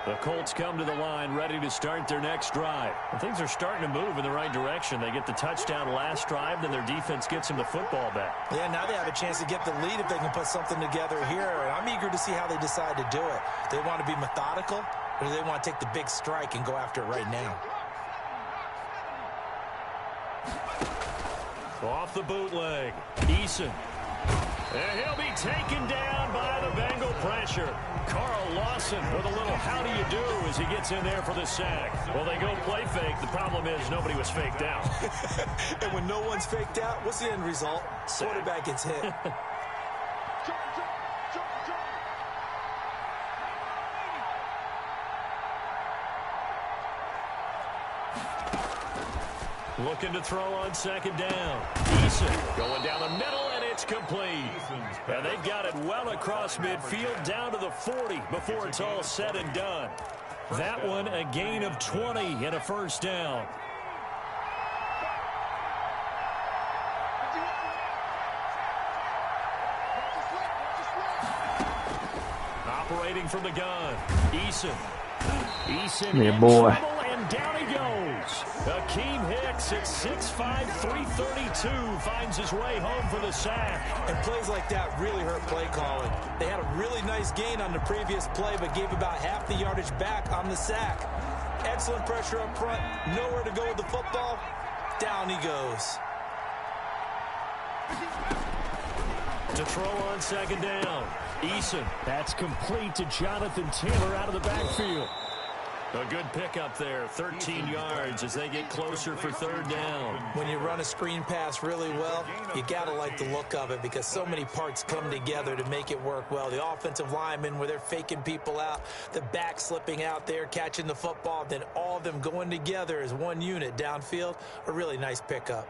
The Colts come to the line ready to start their next drive. And things are starting to move in the right direction. They get the touchdown last drive, then their defense gets them the football back. Yeah, now they have a chance to get the lead if they can put something together here. And I'm eager to see how they decide to do it. Do they want to be methodical, or do they want to take the big strike and go after it right now? Off the bootleg, Eason. And he'll be taken down by the Bengal pressure. Carl Lawson with a little how do you do as he gets in there for the sack. Well, they go play fake. The problem is nobody was faked out. And when no one's faked out, what's the end result? Sack. Quarterback gets hit. Looking to throw on 2nd down. Eason going down the middle, and it's complete. And they've got it well across midfield down to the 40 before it's all said and done. That one a gain of 20 and a 1st down. Operating from the gun. Eason. Yeah, boy. And down he goes. Akeem Hicks at 6'5", 332 finds his way home for the sack. And plays like that really hurt play calling. They had a really nice gain on the previous play, but gave about half the yardage back on the sack. Excellent pressure up front. Nowhere to go with the football. Down he goes. To throw on 2nd down. Eason. That's complete to Jonathan Taylor out of the backfield. A good pickup there, 13 yards as they get closer for 3rd down. When you run a screen pass really well, you got to like the look of it because so many parts come together to make it work well. The offensive linemen where they're faking people out, the back slipping out there, catching the football, then all of them going together as one unit downfield. A really nice pickup.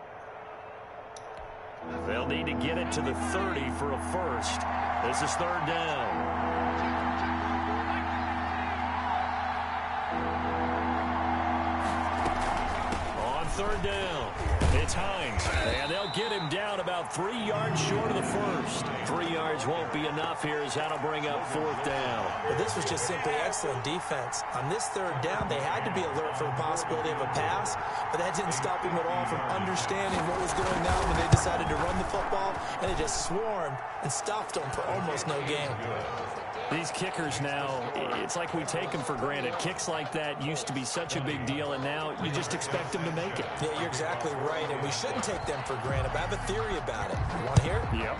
They'll need to get it to the 30 for a 1st. This is 3rd down. On 3rd down, it's Hines. And they'll get him down about 3 yards short of the 1st. 3 yards won't be enough here as that'll bring up 4th down. But this was just simply excellent defense. On this 3rd down, they had to be alert for the possibility of a pass, but that didn't stop him at all from understanding what was going on when they decided to run the football, and they just swarmed and stopped them for almost no gain. These kickers now, it's like we take them for granted. Kicks like that used to be such a big deal, and now you just expect them to make it. Yeah, you're exactly right, and we shouldn't take them for granted. But I have a theory about it. You want to hear? Yep.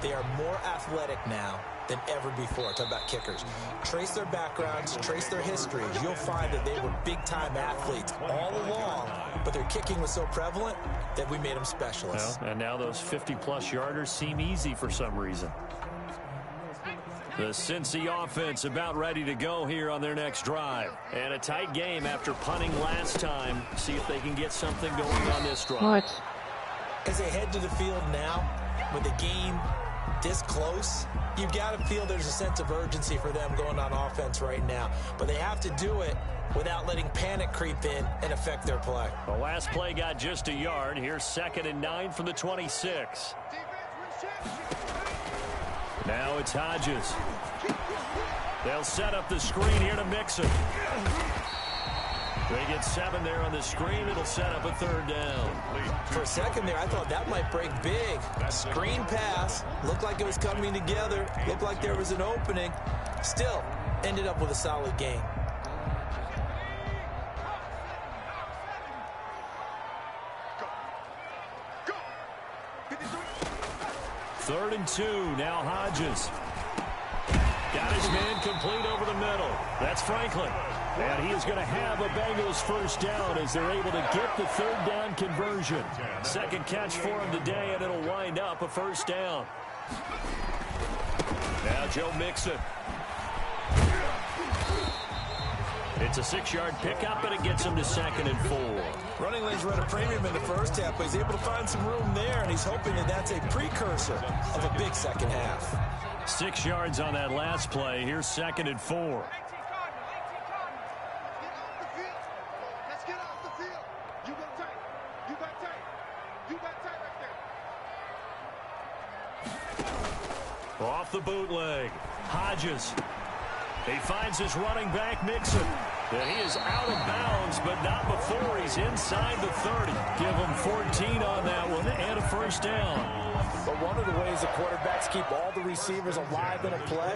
They are more athletic now than ever before. Talk about kickers. Trace their backgrounds, trace their histories. You'll find that they were big-time athletes all along, but their kicking was so prevalent that we made them specialists. Well, and now those 50-plus yarders seem easy for some reason. The Cincy offense about ready to go here on their next drive. And a tight game after punting last time. See if they can get something going on this drive. What? As they head to the field now, with the game this close, you've got to feel there's a sense of urgency for them going on offense right now. But they have to do it without letting panic creep in and affect their play. The last play got just a yard. Here's 2nd and 9 from the 26. Now it's Hodges. They'll set up the screen here to Mixon. They get 7 there on the screen. It'll set up a 3rd down. For a second there, I thought that might break big. Screen pass. Looked like it was coming together. Looked like there was an opening. Still, ended up with a solid game. Third and 2. Now Hodges. Got his man complete over the middle. That's Franklin. And he is going to have a Bengals first down as they're able to get the 3rd down conversion. 2nd catch for him today, and it'll wind up a first down. Now Joe Mixon. It's a 6-yard pickup, and it gets him to 2nd and 4. Running lanes were at a premium in the first half, but he's able to find some room there, and he's hoping that that's a precursor of a big second half. 6 yards on that last play. Here's 2nd and 4. Off the bootleg. Hodges. He finds his running back, Mixon. And he is out of bounds, but not before he's inside the 30. Give him 14 on that one and a first down. But one of the ways the quarterbacks keep all the receivers alive in a play,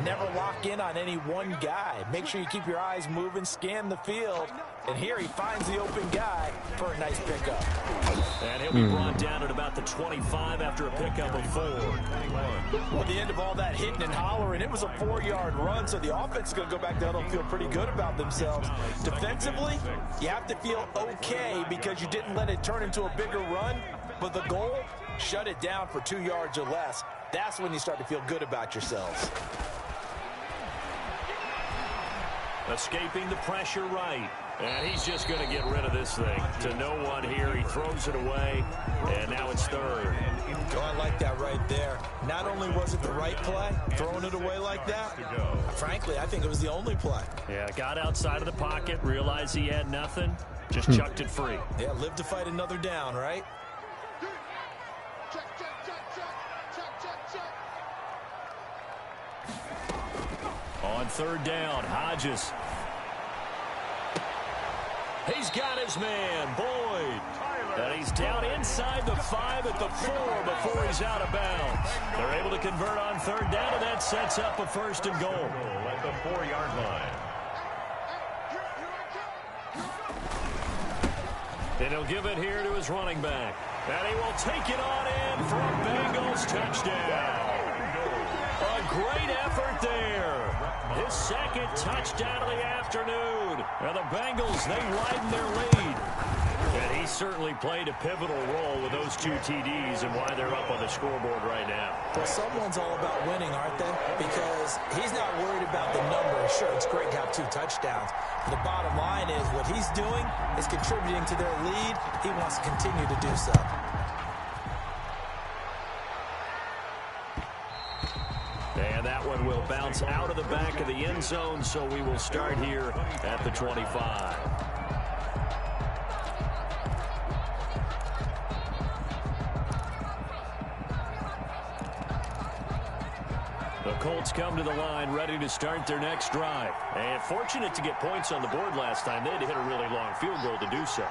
never lock in on any one guy. Make sure you keep your eyes moving, scan the field. And here he finds the open guy for a nice pickup. And he'll be brought down at about the 25 after a pickup of 4. Well, the end of all that hitting and hollering, it was a 4-yard run, so the offense is going to go back down and feel pretty good about themselves. Defensively, you have to feel okay because you didn't let it turn into a bigger run, but the goal, shut it down for 2 yards or less. That's when you start to feel good about yourselves. Escaping the pressure right. And he's just going to get rid of this thing. To no one here. He throws it away. And now it's 3rd. Oh, I like that right there. Not only was it the right play, throwing it away like that, frankly, I think it was the only play. Yeah, got outside of the pocket, realized he had nothing, just chucked it free. Yeah, live to fight another down, right? On 3rd down, Hodges. He's got his man, Boyd. And he's down inside the 5 at the 4 before he's out of bounds. They're able to convert on 3rd down, and that sets up a 1st and goal. At the 4-yard line. And he'll give it here to his running back. And he will take it on in for a Bengals touchdown. A great effort there. His 2nd touchdown of the afternoon. And the Bengals, they widen their lead. And he certainly played a pivotal role with those 2 TDs and why they're up on the scoreboard right now. Well, someone's all about winning, aren't they? Because he's not worried about the numbers. Sure, it's great to have 2 touchdowns. The bottom line is what he's doing is contributing to their lead. He wants to continue to do so. And that one will bounce out of the back of the end zone, so we will start here at the 25. The Colts come to the line ready to start their next drive. And fortunate to get points on the board last time. They had to hit a really long field goal to do so.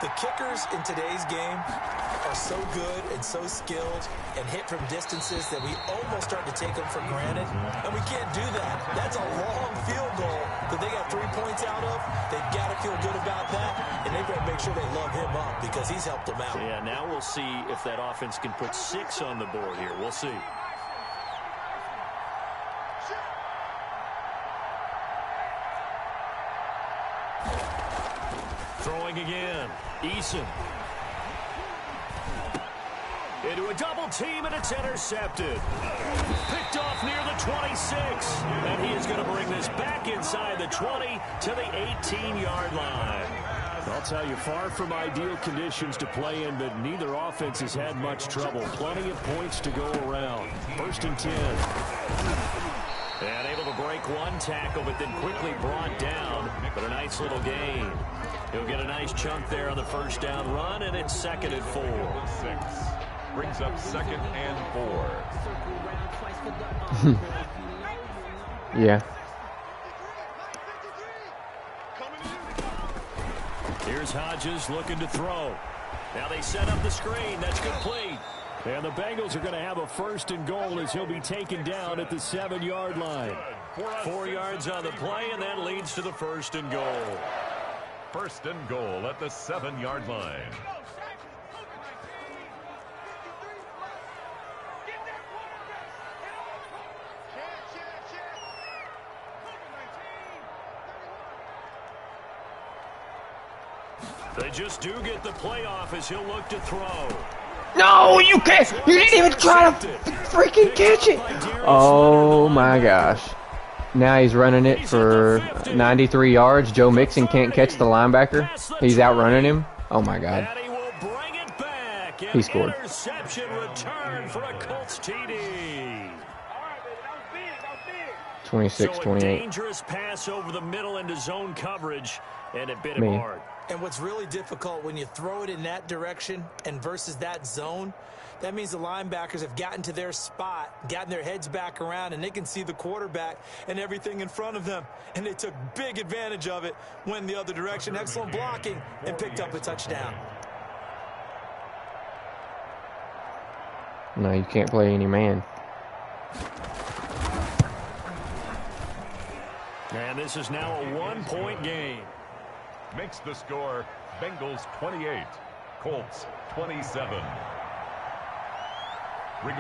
The kickers in today's game are so good and so skilled and hit from distances that we almost start to take them for granted. And we can't do that. That's a long field goal that they got 3 points out of. They've got to feel good about that. And they've got to make sure they love him up because he's helped them out. Yeah, now we'll see if that offense can put 6 on the board here. We'll see. Throwing again. Eason. Into a double team, and it's intercepted. Picked off near the 26. And he is going to bring this back inside the 20 to the 18-yard line. I'll tell you, far from ideal conditions to play in, but neither offense has had much trouble. Plenty of points to go around. 1st and 10. And able to break one tackle, but then quickly brought down. But a nice little gain. He'll get a nice chunk there on the 1st down run, and it's 2nd and 4. 6. Brings up 2nd and 4. Yeah. Here's Hodges looking to throw. Now they set up the screen. That's complete. And the Bengals are going to have a 1st and goal as he'll be taken down at the 7-yard line. 4 yards on the play, and that leads to the 1st and goal. 1st and goal at the 7-yard line. They just do get the playoff as he'll look to throw. No, you can't. You didn't even try to freaking catch it. Oh, my gosh. Now he's running it for 93 yards. Joe Mixon can't catch the linebacker. He's outrunning him. Oh, my God. And he will bring it back. He scored. Interception return for a Colts TD. 26-28. So a dangerous pass over the middle into zone coverage, and it bit him hard. And what's really difficult when you throw it in that direction and versus that zone, that means the linebackers have gotten to their spot, gotten their heads back around, and they can see the quarterback and everything in front of them. And they took big advantage of it, went the other direction. Excellent blocking, and picked up a touchdown. No, you can't play any man. And this is now a 1-point game. Makes the score Bengals 28, Colts 27.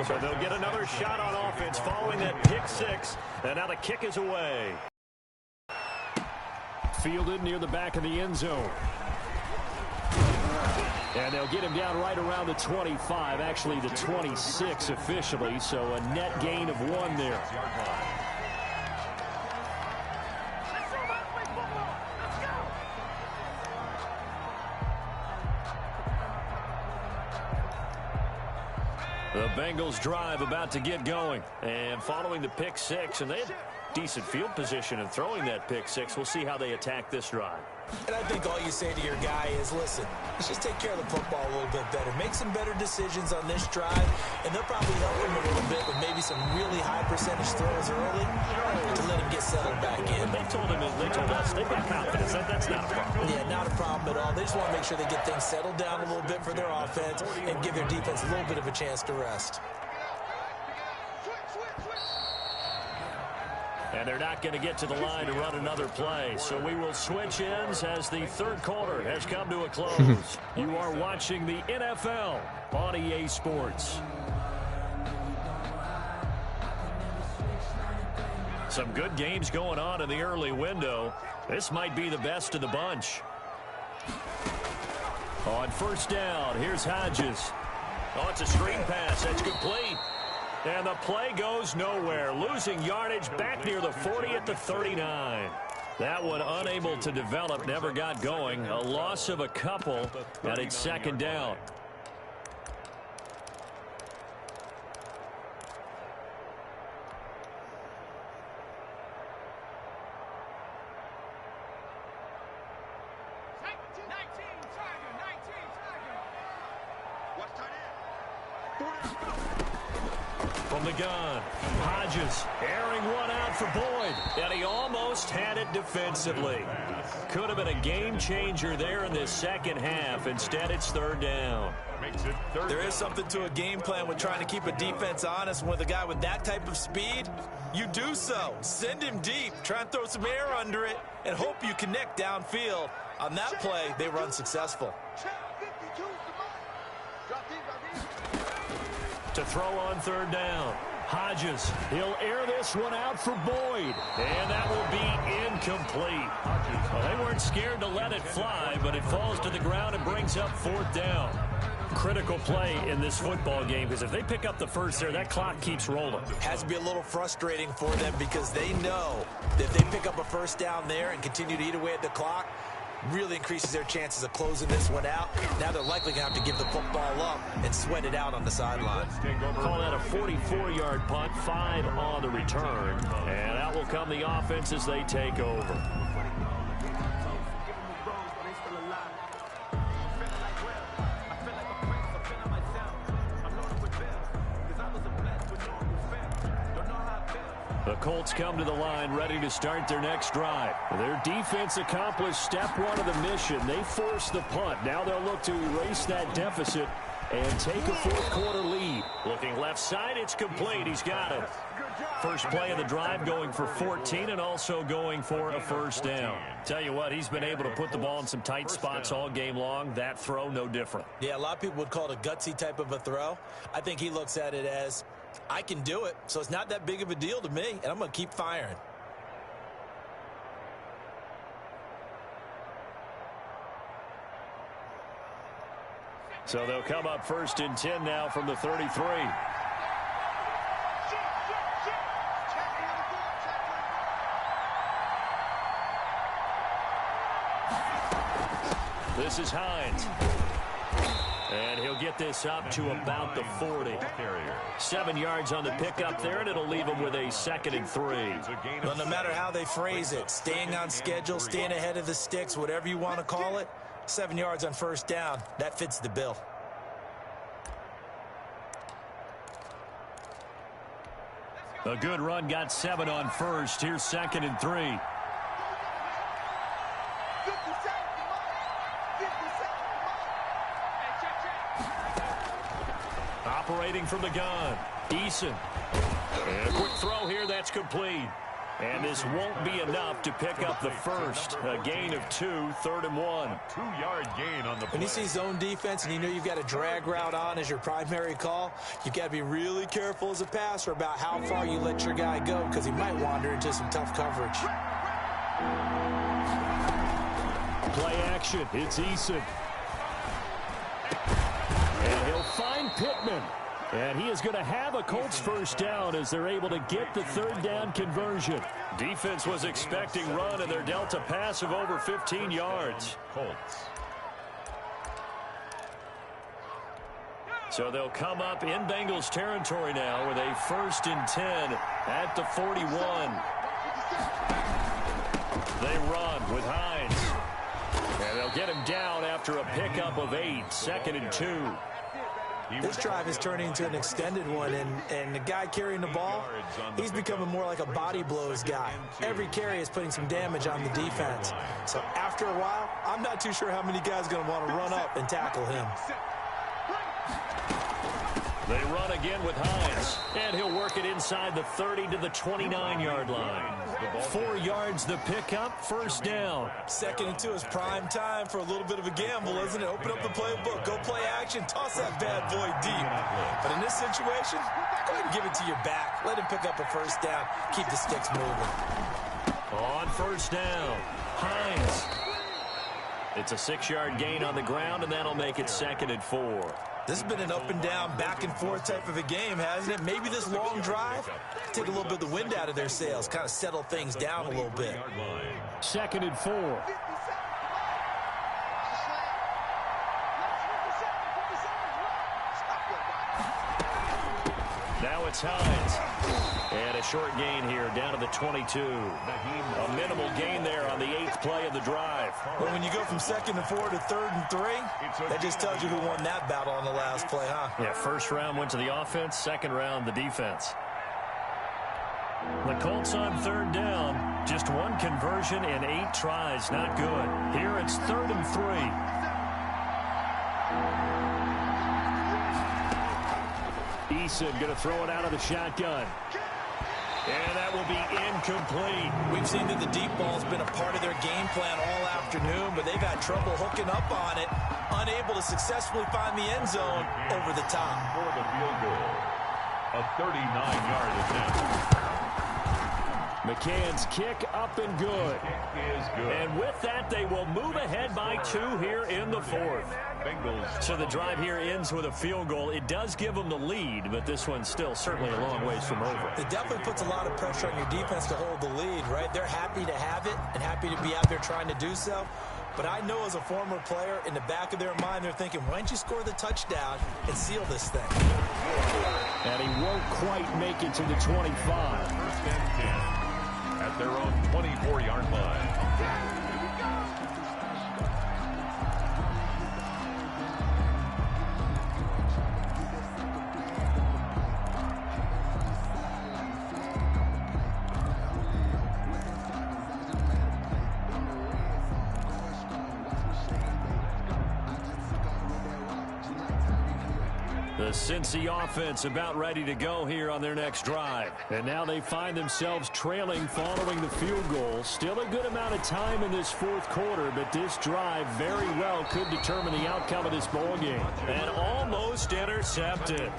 So they'll get another shot on offense following that pick 6. And now the kick is away. Fielded near the back of the end zone. And they'll get him down right around the 25, actually the 26 officially. So a net gain of 1 there. The Bengals drive about to get going. And following the pick 6, and they had decent field position in throwing that pick 6. We'll see how they attack this drive. And I think all you say to your guy is, listen, let's just take care of the football a little bit better. Make some better decisions on this drive, and they'll probably help him a little bit with maybe some really high percentage throws early to let him get settled back in. They told us they've got confidence. That's not a problem. Yeah, not a problem at all. They just want to make sure they get things settled down a little bit for their offense and give their defense a little bit of a chance to rest. And they're not going to get to the line to run another play. So we will switch ends as the 3rd quarter has come to a close. You are watching the NFL on EA Sports. Some good games going on in the early window. This might be the best of the bunch. On 1st down, here's Hodges. Oh, it's a screen pass. That's complete. And the play goes nowhere. Losing yardage back near the 40 at the 39. That one unable to develop, never got going. A loss of a couple, and it's 2nd down. From the gun, Hodges airing one out for Boyd, and he almost had it defensively. Could have been a game changer there in this 2nd half. Instead, it's 3rd down. There is something to a game plan with trying to keep a defense honest. With a guy with that type of speed, you do so. Send him deep, try and throw some air under it, and hope you connect downfield. On that play, they were unsuccessful. To throw on 3rd down. Hodges, he'll air this one out for Boyd. And that will be incomplete. Well, they weren't scared to let it fly, but it falls to the ground and brings up 4th down. Critical play in this football game, because if they pick up the 1st there, that clock keeps rolling. Has to be a little frustrating for them because they know that if they pick up a 1st down there and continue to eat away at the clock, Really increases their chances of closing this one out. Now they're likely going to have to give the football up and sweat it out on the sideline. Call that a 44-yard punt, 5 on the return. And out will come the offense as they take over. The Colts come to the line ready to start their next drive. Their defense accomplished step 1 of the mission. They forced the punt. Now they'll look to erase that deficit and take a fourth-quarter lead. Looking left side, it's complete. He's got it. First play of the drive going for 14 and also going for a first down. Tell you what, he's been able to put the ball in some tight spots all game long. That throw, no different. Yeah, a lot of people would call it a gutsy type of a throw. I think he looks at it as, I can do it, so it's not that big of a deal to me, and I'm going to keep firing. So they'll come up first and 10 now from the 33. This is Hines. And he'll get this up to about the 40. 7 yards on the pickup there, and it'll leave him with a 2nd and 3. Well, no matter how they phrase it, staying on schedule, staying ahead of the sticks, whatever you want to call it, 7 yards on first down, that fits the bill. A good run got 7 on first. Here's 2nd and 3. Operating from the gun, Eason. And a quick throw here, that's complete. And this won't be enough to pick up the first. A gain of 2, 3rd and 1. 2-yard gain on the play. When you see zone defense and you know you've got a drag route on as your primary call, you've got to be really careful as a passer about how far you let your guy go because he might wander into some tough coverage. Play action, it's Eason. And he'll find Pittman. And he is going to have a Colts first down as they're able to get the 3rd down conversion. Defense was expecting run, and they're dealt a pass of over 15 yards. Colts. So they'll come up in Bengals territory now with a 1st and 10 at the 41. They run with Hines. And they'll get him down after a pickup of 8, 2nd and 2. This drive is turning into an extended one, and the guy carrying the ball, he's becoming more like a body blows guy. Every carry is putting some damage on the defense. So after a while, I'm not too sure how many guys are going to want to run up and tackle him. They run again with Hines, and he'll work it inside the 30 to the 29-yard line. 4 yards the pickup, first down. 2nd and 2 is prime time for a little bit of a gamble, isn't it? Open up the playbook, go play action, toss that bad boy deep. But in this situation, go ahead and give it to your back. Let him pick up a first down, keep the sticks moving. On first down, Hines. It's a 6-yard gain on the ground, and that'll make it 2nd and 4. This has been an up and down, back and forth type of a game, hasn't it? Maybe this long drive, take a little bit of the wind out of their sails, kind of settle things down a little bit. 2nd and 4. Now it's Hines. And a short gain here down to the 22. A minimal gain there on the 8th play of the drive. Well, when you go from 2nd and 4 to 3rd and 3, that just tells you who won that battle on the last play, huh? Yeah, first round went to the offense, 2nd round the defense. The Colts on 3rd down. Just 1 conversion in 8 tries. Not good. Here it's 3rd and 3. Eason going to throw it out of the shotgun. And that will be incomplete. We've seen that the deep ball's been a part of their game plan all afternoon, but they've had trouble hooking up on it, unable to successfully find the end zone over the top. For the field goal, a 39-yard attempt. McCann's kick up and good. Is good. And with that, they will move ahead by 2 here in the 4th. Bengals. So the drive here ends with a field goal. It does give them the lead, but this one's still certainly a long ways from over. It definitely puts a lot of pressure on your defense to hold the lead, right? They're happy to have it and happy to be out there trying to do so. But I know as a former player, in the back of their mind, they're thinking, why don't you score the touchdown and seal this thing? And he won't quite make it to the 25. First and 10 at their own 24-yard line. The Cincy offense about ready to go here on their next drive. And now they find themselves trailing following the field goal. Still a good amount of time in this fourth quarter, but this drive very well could determine the outcome of this ball game. And almost intercepted.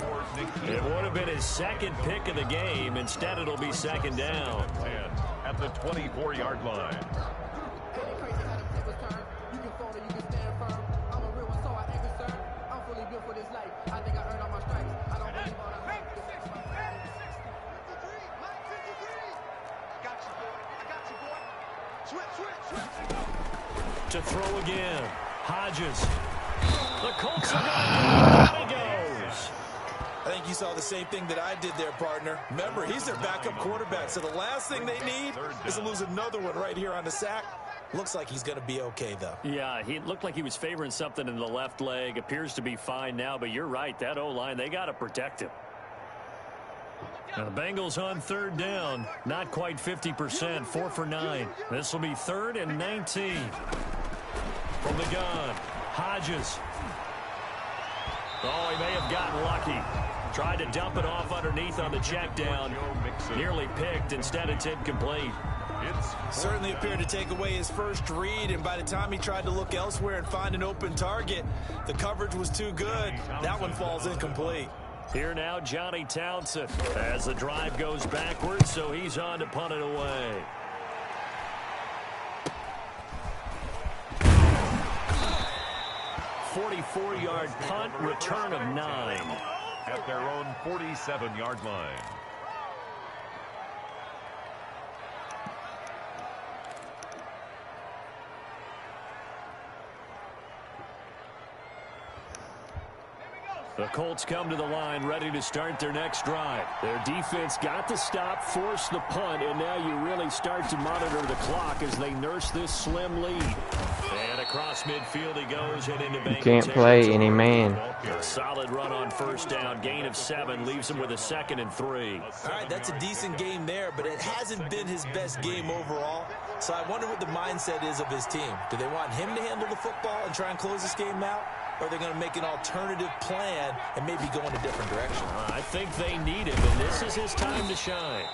It would have been his second pick of the game. Instead, it'll be second down. At the 24-yard line. To throw again. Hodges. The Colts are going to goes. I think you saw the same thing that I did there, partner. Remember, he's their backup quarterback, so the last thing they need is to lose another one right here on the sack. Looks like he's going to be okay, though. Yeah, he looked like he was favoring something in the left leg. Appears to be fine now, but you're right. That O-line, they got to protect him. Now the Bengals on third down. Not quite 50%. 4 for 9. This will be 3rd and 19. From the gun. Hodges. Oh, he may have gotten lucky. Tried to dump it off underneath on the check down. Nearly picked. Instead, it's incomplete. Certainly appeared to take away his first read, and by the time he tried to look elsewhere and find an open target, the coverage was too good. That one falls incomplete. Here now, Johnny Townsend, as the drive goes backwards, so he's on to punt it away. .44-yard punt, return of 9. At their own 47-yard line. The Colts come to the line ready to start their next drive. Their defense got the stop, forced the punt, and now you really start to monitor the clock as they nurse this slim lead. And across midfield he goes and into Bengals. You can't play any man. A solid run on first down. Gain of 7 leaves him with a 2nd and 3. All right, that's a decent game there, but it hasn't been his best game overall. So I wonder what the mindset is of his team. Do they want him to handle the football and try and close this game out? Or are they going to make an alternative plan and maybe go in a different direction? I think they need him, and this is his time to shine.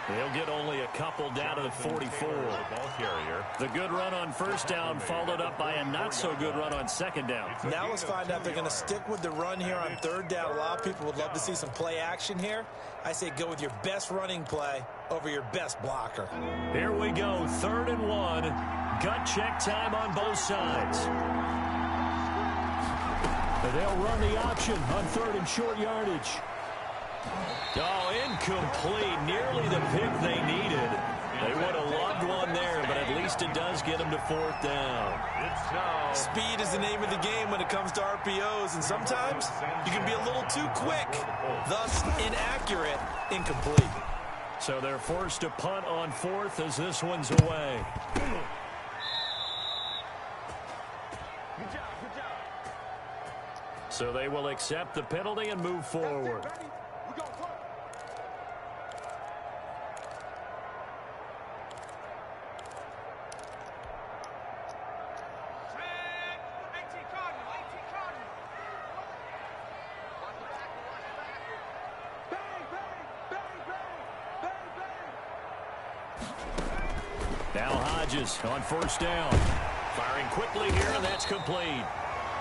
He'll get only a couple down to the 44. Ball carrier. The good run on first down followed up by a not-so-good run on second down. Now let's find out if they're going to stick with the run here on third down. A lot of people would love to see some play action here. I say go with your best running play over your best blocker. Here we go, 3rd and 1. Gut check time on both sides. They'll run the option on 3rd and short yardage. Oh, incomplete. Nearly the pick they needed. They would have loved one there, but at least it does get them to 4th down. Speed is the name of the game when it comes to RPOs, and sometimes you can be a little too quick, thus inaccurate, incomplete. So they're forced to punt on 4th as this one's away. So they will accept the penalty and move forward. Now Hodges on first down. Firing quickly here, and that's complete.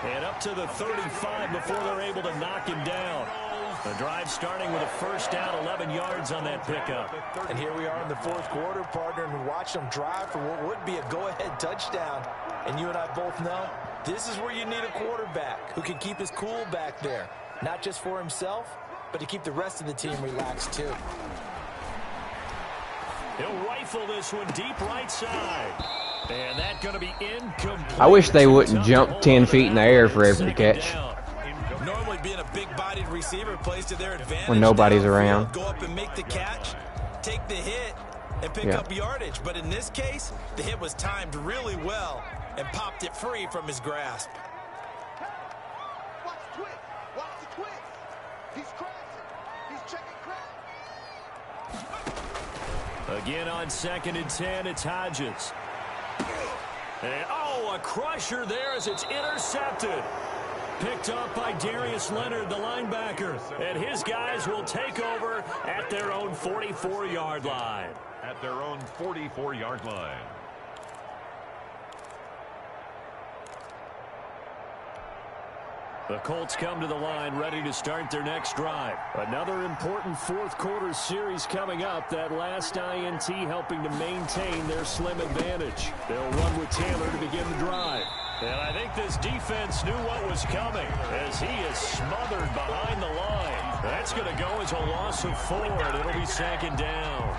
And up to the 35 before they're able to knock him down. The drive starting with a first down, 11 yards on that pickup. And here we are in the fourth quarter, partner, and watch them drive for what would be a go-ahead touchdown. And you and I both know this is where you need a quarterback who can keep his cool back there. Not just for himself, but to keep the rest of the team relaxed too. He'll rifle this one deep right side. And that going to be incomplete. I wish they wouldn't jump 10 feet in the air for every catch. Normally being a big-bodied receiver plays to their advantage. When nobody's around. Go up and make the catch, take the hit, and pick up yardage. But in this case, the hit was timed really well and popped it free from his grasp. Watch the twist. Watch the twist. He's crashing. He's checking crash. Again on 2nd and 10, it's Hodges. And, a crusher there as it's intercepted. Picked up by Darius Leonard, the linebacker. And his guys will take over at their own 44-yard line. At their own 44-yard line. The Colts come to the line ready to start their next drive. Another important fourth-quarter series coming up. That last INT helping to maintain their slim advantage. They'll run with Taylor to begin the drive. And I think this defense knew what was coming as he is smothered behind the line. That's going to go as a loss of 4, and it'll be 2nd down.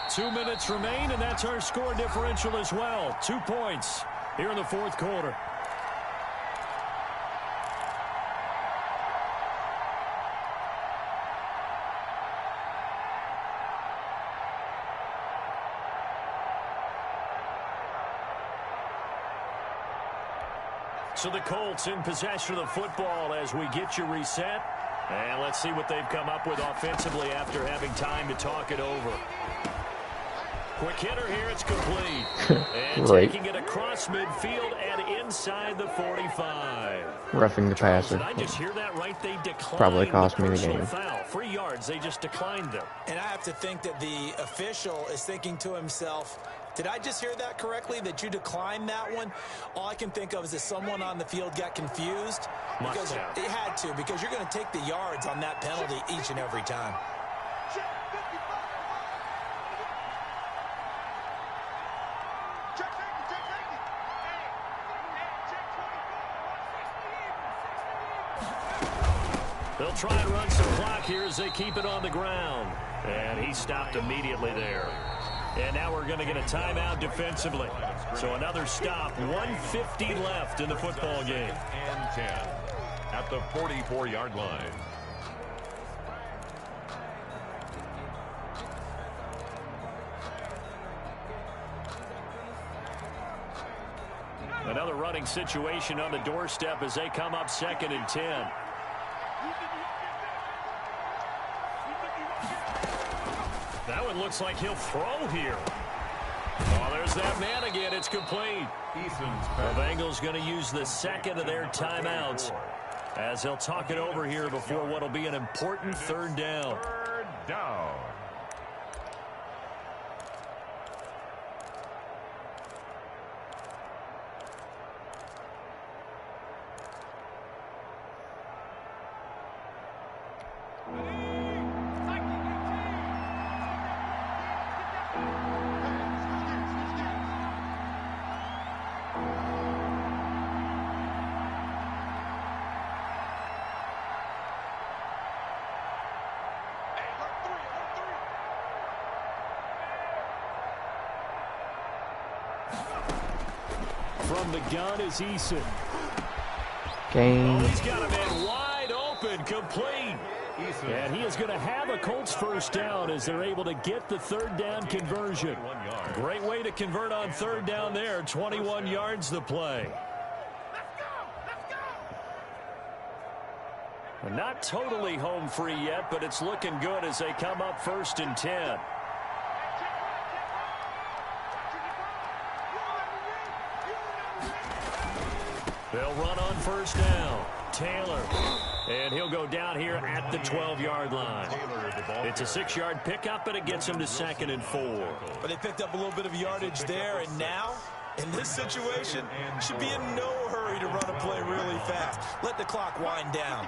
Two minutes remain, and that's our score differential as well. 2 points here in the fourth quarter. So the Colts in possession of the football as we get you reset. And let's see what they've come up with offensively after having time to talk it over. Quick hitter here, it's complete. And taking it across midfield and inside the 45. Roughing the passer. Did I just hear that right? They declined. Probably cost me the game. Foul. 3 yards, they just declined them. And I have to think that the official is thinking to himself, did I just hear that correctly, that you declined that one? All I can think of is that someone on the field got confused. Because it had to, because you're going to take the yards on that penalty each and every time. They'll try and run some clock here as they keep it on the ground. And he stopped immediately there. And now we're going to get a timeout defensively. So another stop, 1:50 left in the football game. And 10 at the 44-yard line. Another running situation on the doorstep as they come up 2nd and 10. That one looks like he'll throw here. Oh, there's that man again. It's complete. The Bengals going to use the second of their timeouts as they'll talk it over here before what will be an important 3rd down. 3rd down. From the gun is Eason. Game. Oh, he's got a man wide open, complete. And he is going to have a Colts 1st down as they're able to get the 3rd down conversion. Great way to convert on 3rd down there. 21 yards the play. Not totally home free yet, but it's looking good as they come up 1st and 10. They'll run on 1st down. Taylor. And he'll go down here at the 12-yard line. It's a 6-yard pickup, and it gets him to 2nd and 4. But they picked up a little bit of yardage there, and now, in this situation, should be in no hurry to run a play really fast. Let the clock wind down.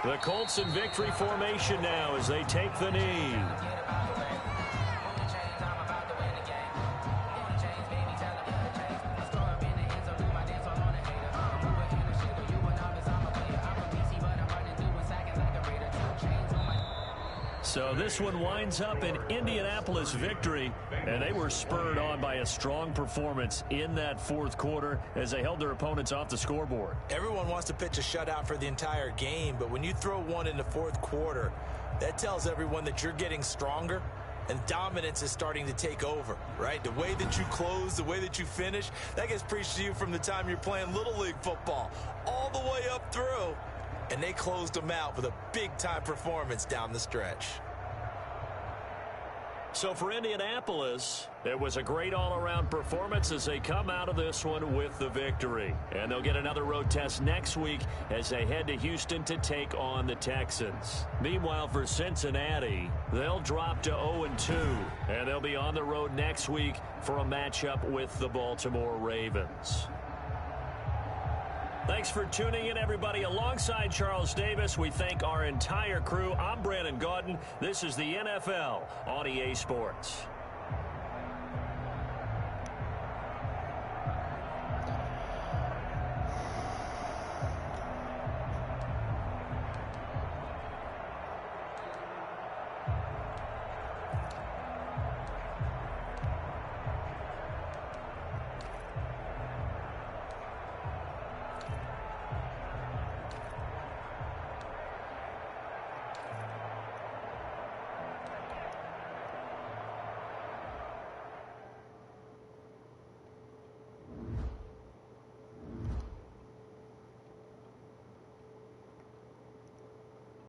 The Colts in victory formation now as they take the knee. So this one winds up an Indianapolis victory, and they were spurred on by a strong performance in that fourth quarter as they held their opponents off the scoreboard. Everyone wants to pitch a shutout for the entire game, but when you throw one in the fourth quarter, that tells everyone that you're getting stronger and dominance is starting to take over, right? The way that you close, the way that you finish, that gets preached to you from the time you're playing Little League football all the way up through. And they closed them out with a big-time performance down the stretch. So for Indianapolis, it was a great all-around performance as they come out of this one with the victory. And they'll get another road test next week as they head to Houston to take on the Texans. Meanwhile, for Cincinnati, they'll drop to 0-2, and they'll be on the road next week for a matchup with the Baltimore Ravens. Thanks for tuning in, everybody. Alongside Charles Davis, we thank our entire crew. I'm Brandon Gaudin. This is the NFL on EA Sports.